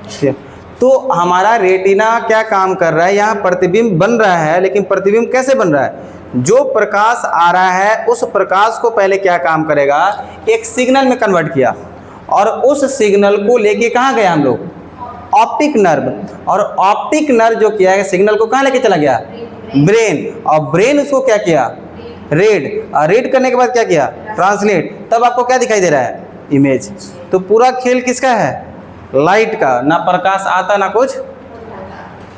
A: किया। तो हमारा रेटिना क्या काम कर रहा है? यहाँ प्रतिबिंब बन रहा है, लेकिन प्रतिबिंब कैसे बन रहा है? जो प्रकाश आ रहा है उस प्रकाश को पहले क्या काम करेगा? एक सिग्नल में कन्वर्ट किया, और उस सिग्नल को लेके कहाँ गए हम लोग? Optic nerve. और ऑप्टिक नर्व जो किया है सिग्नल को कहाँ लेके चला गया? ब्रेन। और ब्रेन उसको क्या किया? रीड। और रीड करने के बाद क्या किया? ट्रांसलेट। तब आपको क्या दिखाई दे रहा है? इमेज। तो पूरा खेल किसका है? लाइट का। ना प्रकाश आता ना कुछ।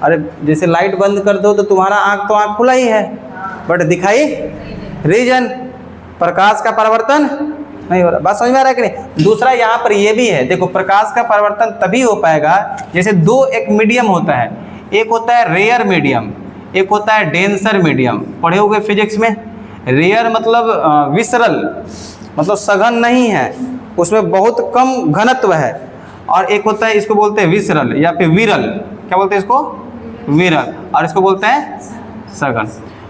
A: अरे जैसे लाइट बंद कर दो तो तुम्हारा आँख तो आँख खुला ही है, बट दिखाई रीजन, प्रकाश का परिवर्तन नहीं हो रहा। बात समझ में आ रहा है कि नहीं? दूसरा यहाँ पर ये भी है, देखो प्रकाश का परिवर्तन तभी हो पाएगा जैसे दो एक मीडियम होता है, एक होता है रेयर मीडियम, एक होता है डेंसर मीडियम। पढ़े होंगे फिजिक्स में। रेयर मतलब विसरल, मतलब सघन नहीं है, उसमें बहुत कम घनत्व है। और एक होता है, इसको बोलते हैं विसरल या फिर विरल। क्या बोलते हैं इसको? विरल। और इसको बोलते हैं सघन।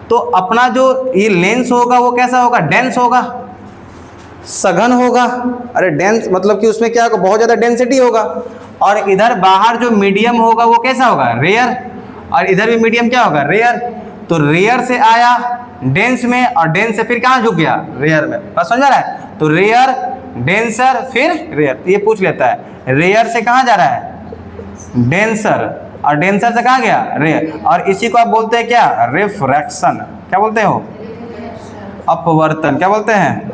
A: तो अपना जो ये लेंस होगा वो कैसा होगा? डेंस होगा, सघन होगा। अरे डेंस मतलब कि उसमें क्या होगा? बहुत ज़्यादा डेंसिटी होगा। और इधर बाहर जो मीडियम होगा वो कैसा होगा? रेयर। और इधर भी मीडियम क्या होगा? रेयर। तो रेयर से आया डेंस में, और डेंस से फिर कहाँ झुक गया? रेयर में। बस समझ आ रहा है? तो रेयर, डेंसर, फिर रेयर। ये पूछ लेता है रेयर से कहाँ जा रहा है? डेंसर, और डेंसर से कहाँ गया रे, और इसी को आप बोलते हैं क्या रिफ्रैक्शन, क्या बोलते हो अपवर्तन, क्या बोलते हैं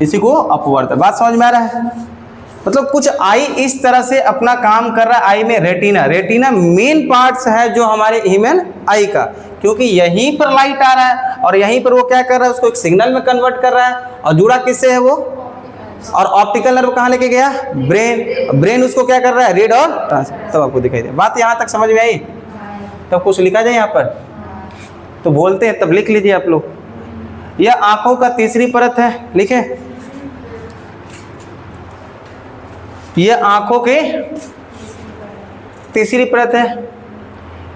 A: इसी को अपवर्तन। बात समझ में आ रहा है, मतलब कुछ आई इस तरह से अपना काम कर रहा है। आई में रेटिना, रेटिना मेन पार्ट्स है जो हमारे ह्यूमन आई का, क्योंकि यहीं पर लाइट आ रहा है और यहीं पर वो क्या कर रहा है, उसको एक सिग्नल में कन्वर्ट कर रहा है, और जुड़ा किससे है वो, और ऑप्टिकल नर्व कहाँ लेके गया ब्रेन, ब्रेन उसको क्या कर रहा है रीड और ट्रांसमिट। तब आपको दिखाई दे, बात यहाँ तक समझ में आई, तब कुछ लिखा जाए यहाँ पर तो बोलते हैं, तब लिख लीजिए आप लोग। यह आंखों का तीसरी परत है, लिखे, यह आंखों के तीसरी परत है।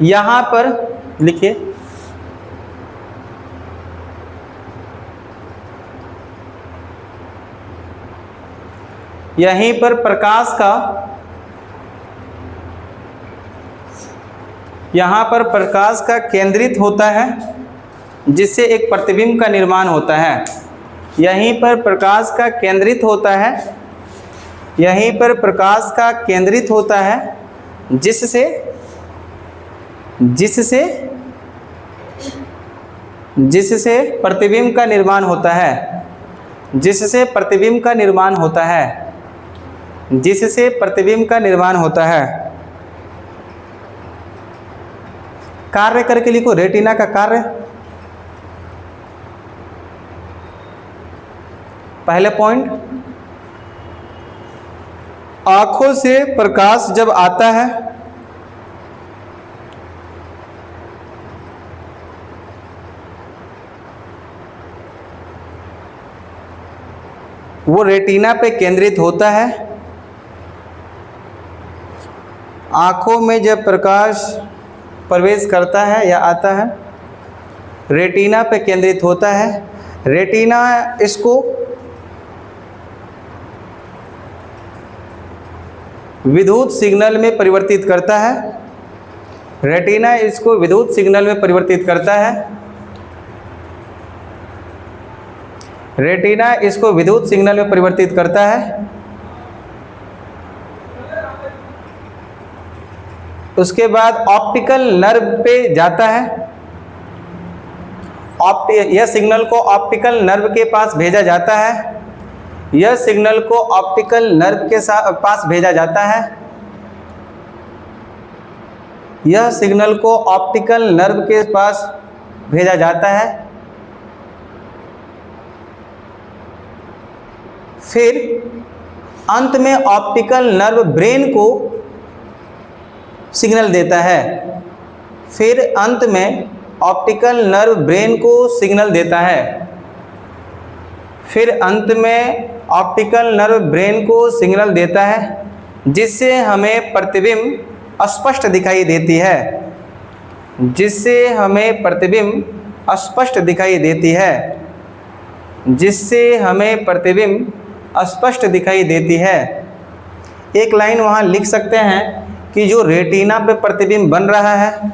A: यहां पर लिखिए यहीं पर प्रकाश का, यहां पर प्रकाश का केंद्रित होता है जिससे एक प्रतिबिंब का निर्माण होता है। यहीं पर प्रकाश का केंद्रित होता है, यहीं पर प्रकाश का केंद्रित होता है जिससे जिससे जिससे प्रतिबिंब का निर्माण होता है, जिससे प्रतिबिंब का निर्माण होता है, जिससे प्रतिबिंब का निर्माण होता है। कार्य करके लिखो, रेटिना का कार्य। पहले पॉइंट, आंखों से प्रकाश जब आता है वो रेटिना पे केंद्रित होता है। आंखों में जब प्रकाश प्रवेश करता है या आता है, रेटिना पे केंद्रित होता है। रेटिना इसको विद्युत सिग्नल में परिवर्तित करता है, रेटिना इसको विद्युत सिग्नल में परिवर्तित करता है, रेटिना इसको विद्युत सिग्नल में परिवर्तित करता है। उसके बाद ऑप्टिकल नर्व पे जाता है, यह सिग्नल को ऑप्टिकल नर्व के पास भेजा जाता है, यह सिग्नल को ऑप्टिकल नर्व के पास भेजा जाता है, यह सिग्नल को ऑप्टिकल नर्व के पास भेजा जाता है। फिर अंत में ऑप्टिकल नर्व ब्रेन को सिग्नल देता है, फिर अंत में ऑप्टिकल नर्व ब्रेन को सिग्नल देता है, फिर अंत में ऑप्टिकल नर्व ब्रेन को सिग्नल देता है, जिससे हमें प्रतिबिंब स्पष्ट दिखाई देती है, जिससे हमें प्रतिबिंब स्पष्ट दिखाई देती है, जिससे हमें प्रतिबिंब स्पष्ट दिखाई देती है। एक लाइन वहाँ लिख सकते हैं कि जो रेटिना पे प्रतिबिंब बन रहा है,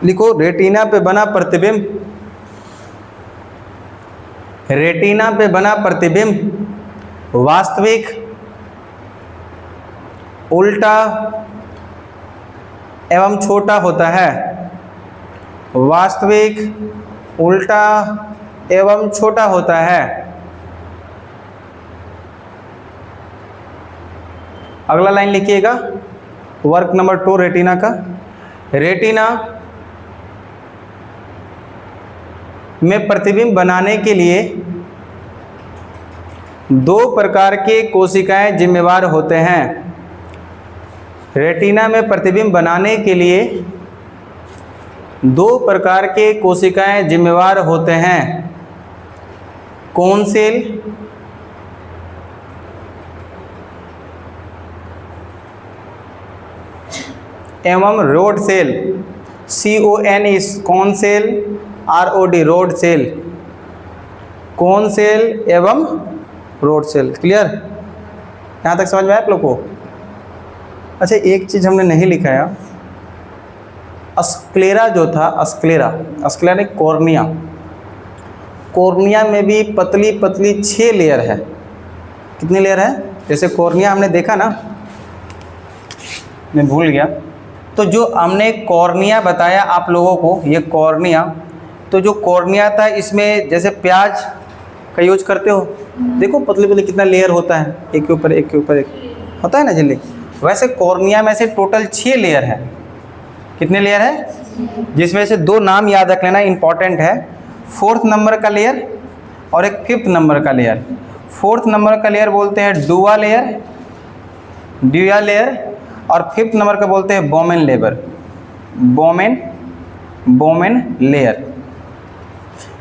A: लिखो रेटिना पे बना प्रतिबिंब, रेटिना पे बना प्रतिबिंब वास्तविक, उल्टा एवं छोटा होता है, वास्तविक, उल्टा एवं छोटा होता है। अगला लाइन लिखिएगा, वर्क नंबर 2 रेटिना का। रेटिना में प्रतिबिंब बनाने के लिए 2 प्रकार के कोशिकाएं जिम्मेवार होते हैं। रेटिना में प्रतिबिंब बनाने के लिए 2 प्रकार के कोशिकाएं जिम्मेवार होते हैं, कोन सेल एवं rod cell, CON cone cell, ROD rod cell, cone cell एवं रोड सेल। क्लियर, यहाँ तक समझ में आया आप लोग को? अच्छा, एक चीज़ हमने नहीं लिखा है, स्क्लेरा जो था, स्क्लेरा, स्क्लेरा ने कॉर्निया, कॉर्निया में भी पतली पतली 6 लेयर है। कितनी लेयर है? जैसे कॉर्निया हमने देखा ना, मैं भूल गया। तो जो हमने कॉर्निया बताया आप लोगों को, ये कॉर्निया, तो जो कॉर्निया था इसमें जैसे प्याज का यूज करते हो, देखो पतले पतले कितना लेयर होता है, एक के ऊपर एक के ऊपर एक होता है ना झिल्ली, वैसे कॉर्निया में से टोटल 6 लेयर है। कितने लेयर है? जिसमें से 2 नाम याद रख लेना, इंपॉर्टेंट है। 4th नंबर का लेयर और एक 5th नंबर का लेयर। 4th नंबर का लेयर बोलते हैं डुआ लेयर, ड्यूआ लेयर, और 5th नंबर का बोलते हैं बोमेन लेयर, बोमेन लेयर।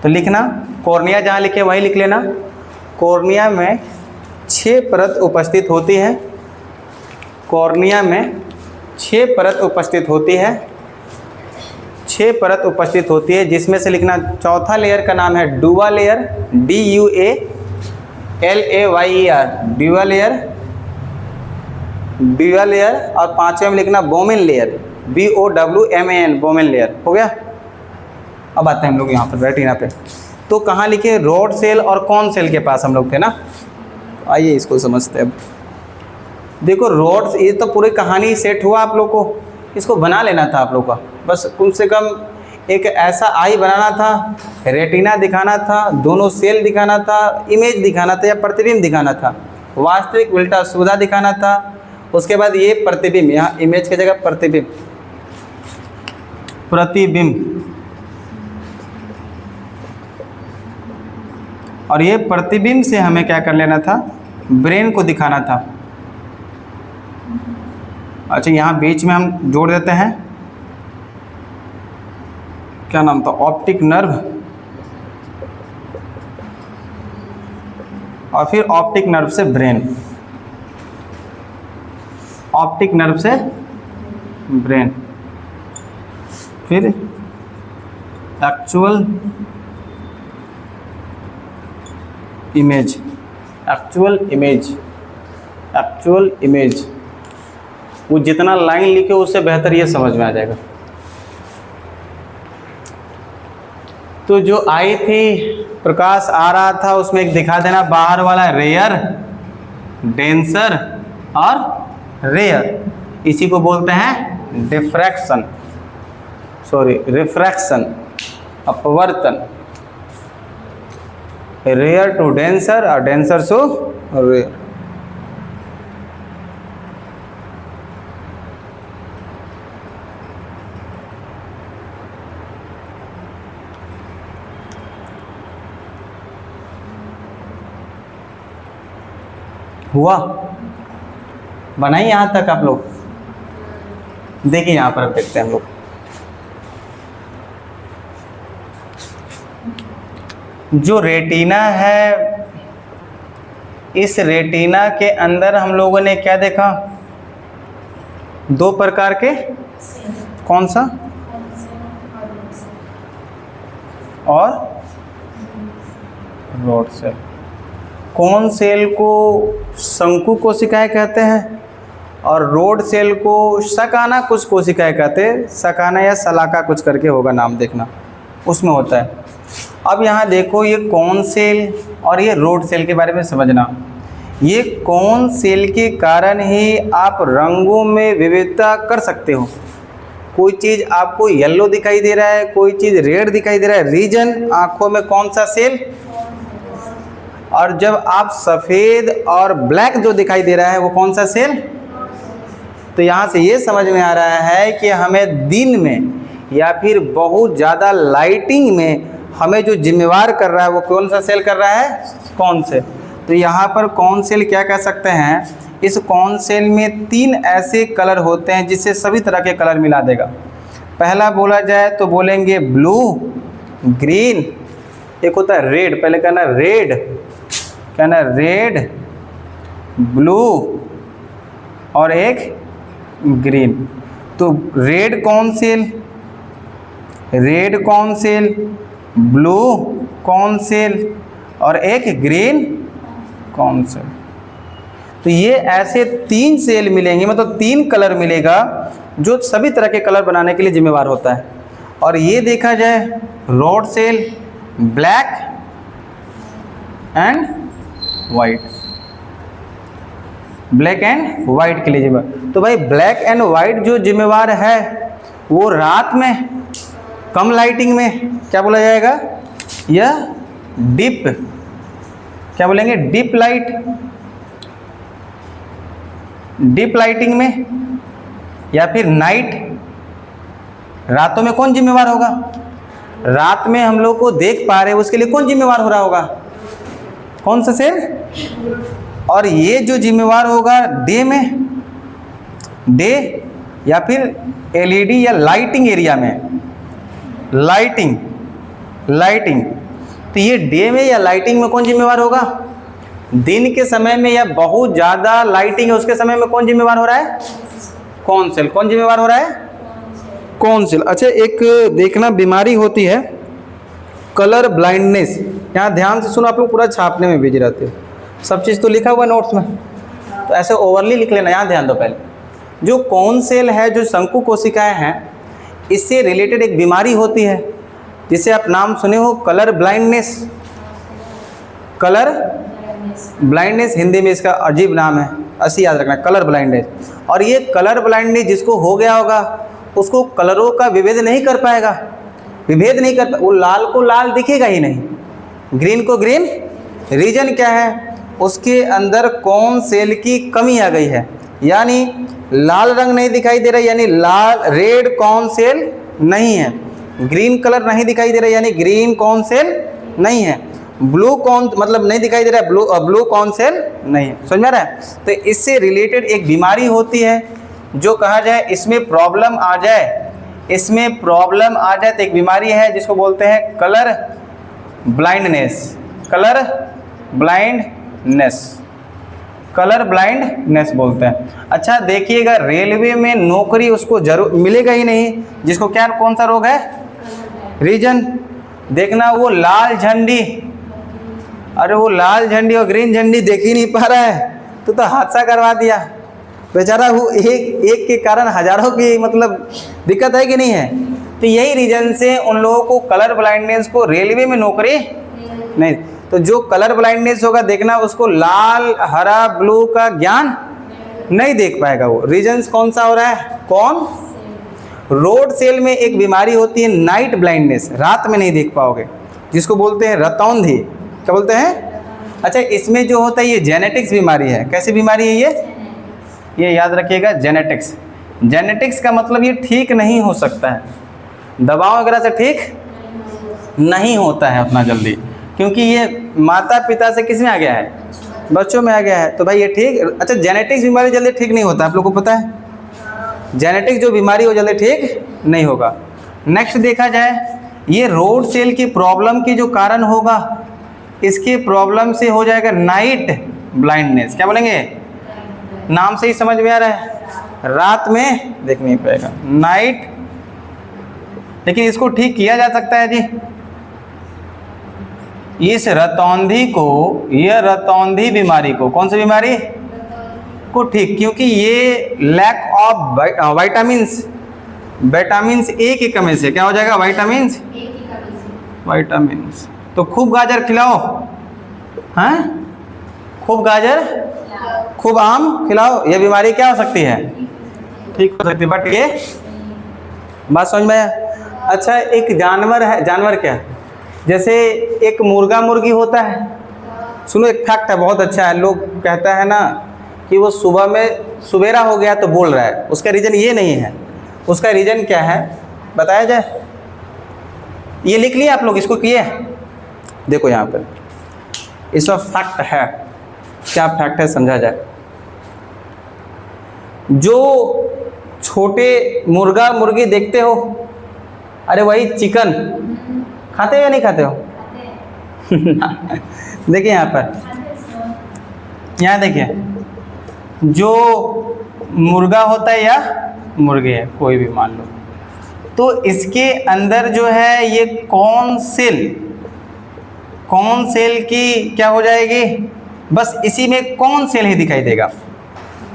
A: तो लिखना, कॉर्निया जहाँ लिखे वहीं लिख लेना। कॉर्निया में 6 परत उपस्थित होती है, कॉर्निया में 6 परत उपस्थित होती है, 6 परत उपस्थित होती है, जिसमें से लिखना चौथा लेयर का नाम है डुआ लेयर, DUALAYER, डुआ लेयर, डुआ लेयर, और 5वें में लिखना बोमेन लेयर, BOWMAN, बोमेन लेयर। हो गया। अब आते हैं हम लोग यहाँ पर रेटिना पे। तो कहाँ लिखे? रॉड सेल और कॉन सेल के पास हम लोग थे ना। आइए इसको समझते हैं। अब देखो रॉड, ये तो पूरी कहानी सेट हुआ आप लोग को, इसको बना लेना था आप लोग का। बस कम से कम एक ऐसा आई बनाना था, रेटिना दिखाना था, दोनों सेल दिखाना था, इमेज दिखाना था या प्रतिबिंब दिखाना था, वास्तविक उल्टा सुविधा दिखाना था। उसके बाद ये प्रतिबिंब, यहाँ इमेज की जगह प्रतिबिंब, प्रतिबिंब, और ये प्रतिबिंब से हमें क्या कर लेना था? ब्रेन को दिखाना था। अच्छा, यहाँ बीच में हम जोड़ देते हैं, क्या नाम था? ऑप्टिक नर्व, और फिर ऑप्टिक नर्व से ब्रेन, ऑप्टिक नर्व से ब्रेन, फिर actual image, actual image, actual image. वो जितना लाइन लिखे उससे बेहतर ये समझ में आ जाएगा। तो जो आई थी, प्रकाश आ रहा था, उसमें एक दिखा देना बाहर वाला रेयर, डेंसर और रेयर। इसी को बोलते हैं डिफ्रैक्शन, सॉरी रिफ्रैक्शन, अपवर्तन। रेयर टू डेंसर और डेंसर टू रेयर। हुआ? बनाइए यहाँ तक आप लोग। देखिए यहाँ पर देखते हैं हम लोग। जो रेटिना है, इस रेटिना के अंदर हम लोगों ने क्या देखा? 2 प्रकार के, कौन सा? और रॉड सेल। कौन सेल को शंकु कोशिकाएं कहते हैं और रोड सेल को सकाना कुछ कोशिकाएं कहते हैं, सकाना या सलाका कुछ करके होगा नाम, देखना उसमें होता है। अब यहाँ देखो, ये कौन सेल और ये रोड सेल के बारे में समझना। ये कौन सेल के कारण ही आप रंगों में विविधता कर सकते हो। कोई चीज़ आपको येलो दिखाई दे रहा है, कोई चीज़ रेड दिखाई दे रहा है, रीजन आँखों में कौन सा सेल, और जब आप सफ़ेद और ब्लैक जो दिखाई दे रहा है वो कौन सा सेल। तो यहाँ से ये समझ में आ रहा है कि हमें दिन में या फिर बहुत ज़्यादा लाइटिंग में हमें जो जिम्मेवार कर रहा है वो कौन सा सेल कर रहा है, कौन से। तो यहाँ पर कौन सेल क्या कह सकते हैं, इस कौन सेल में 3 ऐसे कलर होते हैं जिससे सभी तरह के कलर मिला देगा। पहला बोला जाए तो बोलेंगे ब्लू, ग्रीन, एक होता है रेड, पहले कहना रेड, कहना रेड, ब्लू और एक ग्रीन। तो रेड कौन सेल, रेड कौन सेल, ब्लू कौन सेल और एक ग्रीन कौन सेल। तो ये ऐसे 3 सेल मिलेंगे, मतलब 3 कलर मिलेगा जो सभी तरह के कलर बनाने के लिए जिम्मेवार होता है। और ये देखा जाए rod cell black and white, black and white के लिए जिम्मेवार। तो भाई ब्लैक एंड वाइट जो जिम्मेवार है वो रात में कम लाइटिंग में क्या बोला जाएगा, यह डीप, क्या बोलेंगे, डीप लाइट, डीप लाइटिंग में, या फिर नाइट, रातों में कौन जिम्मेवार होगा, रात में हम लोग को देख पा रहे हैं उसके लिए कौन जिम्मेवार हो रहा होगा, कौन सा सेल, और ये जो जिम्मेवार होगा डे में, डे या फिर एलईडी या लाइटिंग एरिया में, लाइटिंग, लाइटिंग, तो ये डे में या लाइटिंग में कौन जिम्मेवार होगा, दिन के समय में या बहुत ज़्यादा लाइटिंग है उसके समय में कौन जिम्मेवार हो रहा है, कौन सेल, कौन जिम्मेवार हो रहा है, कौन सेल। अच्छा, एक देखना बीमारी होती है कलर ब्लाइंडनेस, यहाँ ध्यान से सुनो, आप लोग पूरा छापने में बिजी रहते हो, सब चीज़ तो लिखा हुआ नोट्स में, तो ऐसे ओवरली लिख लेना, यहाँ ध्यान दो। पहले जो कौन सेल है, जो शंकु कोशिकाएं हैं, इससे रिलेटेड एक बीमारी होती है जिसे आप नाम सुने हो colour blindness, colour blindness, Hindi में इसका अजीब नाम है, ऐसे याद रखना, कलर ब्लाइंडनेस। और ये कलर ब्लाइंडनेस जिसको हो गया होगा उसको कलरों का विभेद नहीं कर पाएगा, विभेद नहीं कर, वो लाल को लाल दिखेगा ही नहीं, ग्रीन को ग्रीन। रीजन क्या है, उसके अंदर कौन सेल की कमी आ गई है, यानी लाल रंग नहीं दिखाई दे रहा, यानी लाल रेड कौन सेल नहीं है, ग्रीन कलर नहीं दिखाई दे रहा, यानी ग्रीन कौन सेल नहीं है, ब्लू कौन मतलब नहीं दिखाई दे रहा है, ब्लू कौन सेल नहीं है, समझ में आ रहा है। तो इससे रिलेटेड एक बीमारी होती है जो कहा जाए इसमें प्रॉब्लम आ जाए, इसमें प्रॉब्लम आ जाए तो एक बीमारी है जिसको बोलते हैं colour blindness, colour blindness, colour blindness बोलते हैं। अच्छा देखिएगा, रेलवे में नौकरी उसको जरूर मिलेगा ही नहीं जिसको क्या, कौन सा रोग है, रीजन देखना, वो लाल झंडी, अरे वो लाल झंडी और ग्रीन झंडी देख ही नहीं पा रहा है, तो हादसा करवा दिया बेचारा, वो एक के कारण हजारों की मतलब दिक्कत है कि नहीं है। तो यही रीजन से उन लोगों को कलर ब्लाइंडनेस को रेलवे में नौकरी नहीं, तो जो कलर ब्लाइंडनेस होगा देखना उसको लाल हरा ब्लू का ज्ञान नहीं देख पाएगा, वो रीजन कौन सा हो रहा है, कौन, रोड सेल में एक बीमारी होती है नाइट ब्लाइंडनेस, रात में नहीं देख पाओगे, जिसको बोलते हैं रतौंधी, क्या बोलते हैं। अच्छा इसमें जो होता है ये जेनेटिक्स बीमारी है, कैसी बीमारी है ये याद रखिएगा, जेनेटिक्स, जेनेटिक्स का मतलब ये ठीक नहीं हो सकता है, दवाओं वगैरह से ठीक नहीं होता है उतना जल्दी, क्योंकि ये माता पिता से किस में आ गया है, बच्चों में आ गया है, तो भाई ये ठीक। अच्छा जेनेटिक्स बीमारी जल्दी ठीक नहीं होता, आप लोग को पता है, जेनेटिक्स जो बीमारी वो जल्दी ठीक नहीं होगा। नेक्स्ट देखा जाए, ये रोड सेल की प्रॉब्लम की जो कारण होगा, इसके प्रॉब्लम से हो जाएगा नाइट ब्लाइंडनेस, क्या बोलेंगे, नाम से ही समझ में आ रहा है, रात में देख नहीं पाएगा, नाइट। लेकिन इसको ठीक किया जा सकता है जी, इस रतौंधी को, यह रतौंधी बीमारी को, कौन सी बीमारी को ठीक, क्योंकि ये लैक ऑफ विटामिन्स, विटामिन्स ए की कमी से क्या हो जाएगा, विटामिन्स, विटामिन्स। तो खूब गाजर खिलाओ, हैं, खूब गाजर, खूब आम खिलाओ, ये बीमारी क्या हो सकती है, ठीक हो सकती है, बट ये बात समझ में आया। अच्छा एक जानवर है, जानवर क्या, जैसे एक मुर्गा मुर्गी होता है, सुनो एक फैक्ट है बहुत अच्छा है, लोग कहता है ना कि वो सुबह में सुबेरा हो गया तो बोल रहा है, उसका रीज़न ये नहीं है, उसका रीज़न क्या है बताया जाए, ये लिख लिए आप लोग, इसको किए, देखो यहाँ पर इसका फैक्ट है, क्या फैक्ट है समझा जाए। जो छोटे मुर्गा मुर्गी देखते हो, अरे वही चिकन खाते हो या नहीं खाते हो देखिए यहाँ पर, यहाँ देखिए, जो मुर्गा होता है या मुर्गी है कोई भी मान लो, तो इसके अंदर जो है ये कौन सेल की क्या हो जाएगी, बस इसी में कौन सेल ही दिखाई देगा,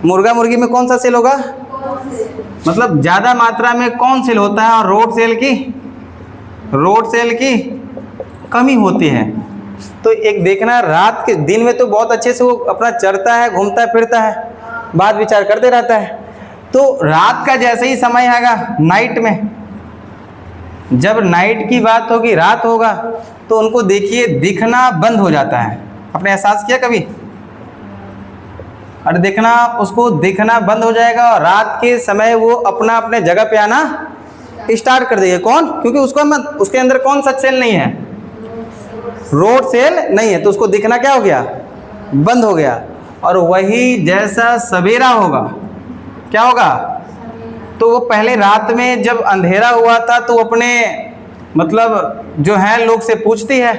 A: मुर्गा मुर्गी में कौन सा सेल होगा, मतलब ज़्यादा मात्रा में कौन सेल होता है, और रोड सेल की कमी होती है। तो एक देखना, रात के दिन में तो बहुत अच्छे से वो अपना चरता है, घूमता है फिरता है, बात विचार करते रहता है। तो रात का जैसे ही समय आएगा नाइट में, जब नाइट की बात होगी, रात होगा, तो उनको देखिए दिखना बंद हो जाता है। आपने एहसास किया कभी? और दिखना, उसको दिखना बंद हो जाएगा और रात के समय वो अपना अपने जगह पे आना स्टार्ट कर देगा। कौन? क्योंकि उसके अंदर कौन सा सेल नहीं है? रोड सेल नहीं है, तो उसको दिखना क्या हो गया? बंद हो गया। और वही जैसा सवेरा होगा, क्या होगा? तो वो पहले रात में जब अंधेरा हुआ था तो अपने मतलब जो है लोग से पूछती है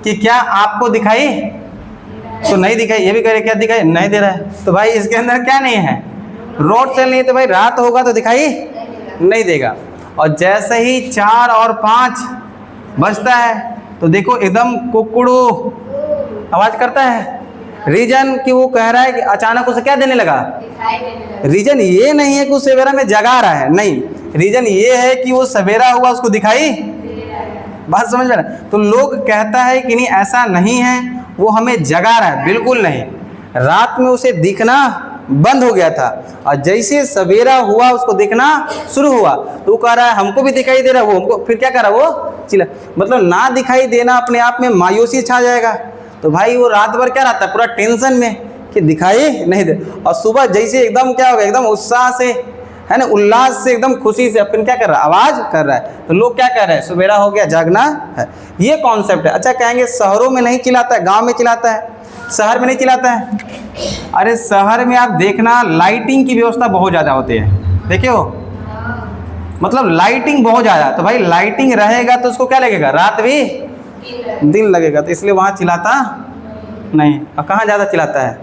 A: कि क्या आपको दिखाई? तो नहीं दिखाई। ये भी कह रहे क्या दिखाई? नहीं दे रहा है। तो भाई इसके अंदर क्या नहीं है? रोड सेल नहीं है, तो भाई रात होगा तो दिखाई नहीं देगा। और जैसे ही 4 और 5 बजता है तो देखो एकदम कुकड़ू आवाज करता है। रीजन कि वो कह रहा है कि अचानक उसे क्या देने लगा? रीजन ये नहीं है कि वो सवेरा में जगा रहा है, नहीं, रीजन ये है कि वो सवेरा हुआ उसको दिखाई। बात समझ में आ रहा है? तो लोग कहता है कि नहीं ऐसा नहीं है, वो हमें जगा रहा है। बिल्कुल नहीं, रात में उसे दिखना बंद हो गया था और जैसे सवेरा हुआ उसको दिखना शुरू हुआ तो वो कह रहा है हमको भी दिखाई दे रहा है। वो हमको फिर क्या कर रहा है? वो चिल्ला, मतलब ना दिखाई देना अपने आप में मायूसी छा जाएगा। तो भाई वो रात भर क्या रहता है? पूरा टेंशन में कि दिखाई नहीं दे। और सुबह जैसे एकदम क्या होगा? एकदम उत्साह से, है ना, उल्लास से, एकदम खुशी से अपन क्या कर रहा है? आवाज कर रहा है। तो लोग क्या कह रहे हैं? सवेरा हो गया, जागना है। ये कॉन्सेप्ट है। अच्छा कहेंगे शहरों में नहीं चिल्लाता है, गांव में चिल्लाता है, शहर में नहीं चिल्लाता है। अरे शहर में आप देखना लाइटिंग की व्यवस्था बहुत ज़्यादा होती है, देखे हो, मतलब लाइटिंग बहुत ज़्यादा। तो भाई लाइटिंग रहेगा तो उसको क्या लगेगा? रात भी दिन लगेगा। तो इसलिए वहाँ चिल्लाता नहीं। और कहाँ ज़्यादा चिल्लाता है?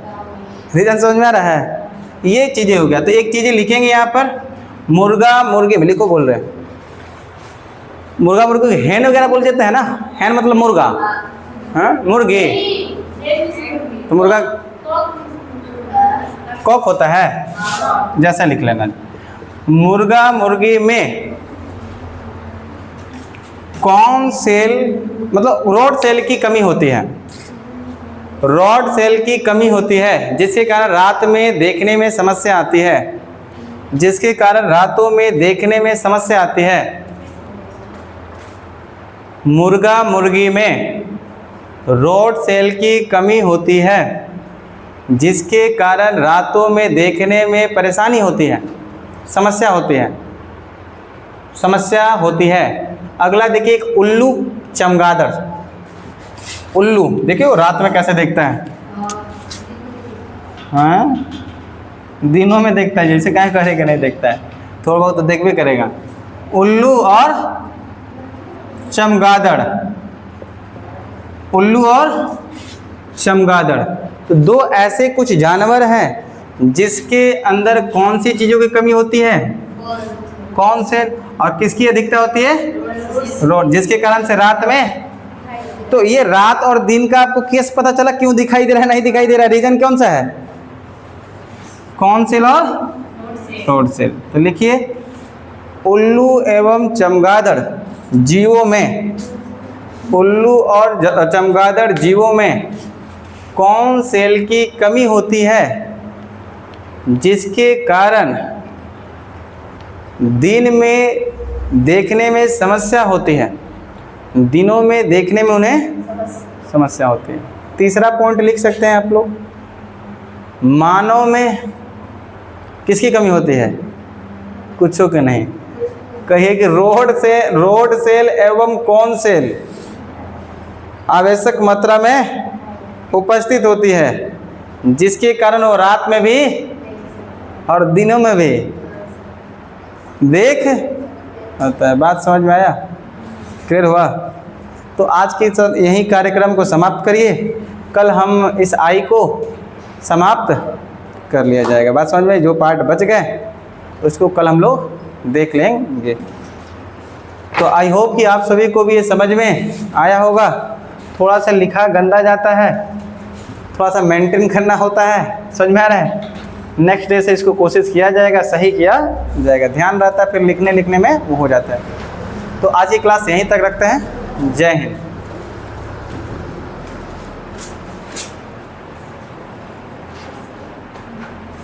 A: रीजन समझ में आ रहा है? ये चीज़ें हो गया। तो एक चीज़ें लिखेंगे यहाँ पर, मुर्गा मुर्गी में लिखो, बोल रहे हैं मुर्गा मुर्गी, हैन वगैरह बोल देते हैं ना। हैन मतलब मुर्गा, हाँ मुर्गी, तो मुर्गा कॉक होता है, जैसा लिख लेना। मुर्गा मुर्गी में कौन सेल, मतलब रॉड सेल की कमी होती है। रॉड सेल की कमी होती है जिसके कारण रात में देखने में समस्या आती है, जिसके कारण रातों में देखने में समस्या आती है। मुर्गा मुर्गी में रॉड सेल की कमी होती है जिसके कारण रातों में देखने में परेशानी होती है, समस्या होती है, समस्या होती है। अगला देखिए, एक उल्लू चमगादड़। उल्लू देखिए वो रात में कैसे देखता है, हाँ दिनों में देखता है, जैसे क्या करेगा नहीं देखता है, थोड़ा बहुत तो देख भी करेगा। उल्लू और चमगादड़, उल्लू और चमगादड़, तो दो ऐसे कुछ जानवर हैं जिसके अंदर कौन सी चीज़ों की कमी होती है? कौन से? और किसकी अधिकता होती है? रोड, जिसके कारण से रात में। तो ये रात और दिन का आपको केस पता चला क्यों दिखाई दे रहा है, नहीं दिखाई दे रहा है? रीजन कौन सा है? कौन सेल और रोड सेल। तो लिखिए, उल्लू एवं चमगादड़ जीवों में, उल्लू और चमगादड़ जीवों में कौन सेल की कमी होती है जिसके कारण दिन में देखने में समस्या होती है, दिनों में देखने में उन्हें समस्या होती है। तीसरा पॉइंट लिख सकते हैं आप लोग, मानव में किसकी कमी होती है? कुछों के नहीं। कहिए कि रोड सेल एवं कौन सेल आवश्यक मात्रा में उपस्थित होती है जिसके कारण वो रात में भी और दिनों में भी देख होता है। बात समझ में आया? क्लियर हुआ? तो आज के यही कार्यक्रम को समाप्त करिए, कल हम इस आई को समाप्त कर लिया जाएगा। बात समझ में? जो पार्ट बच गए उसको कल हम लोग देख लेंगे। तो आई होप कि आप सभी को भी ये समझ में आया होगा। थोड़ा सा लिखा गंदा जाता है, थोड़ा सा मेंटेन करना होता है, समझ में आ रहा है? नेक्स्ट डे से इसको कोशिश किया जाएगा, सही किया जाएगा, ध्यान रहता है, फिर लिखने में वो हो जाता है। तो आज की क्लास यहीं तक रखते हैं। जय हिंद।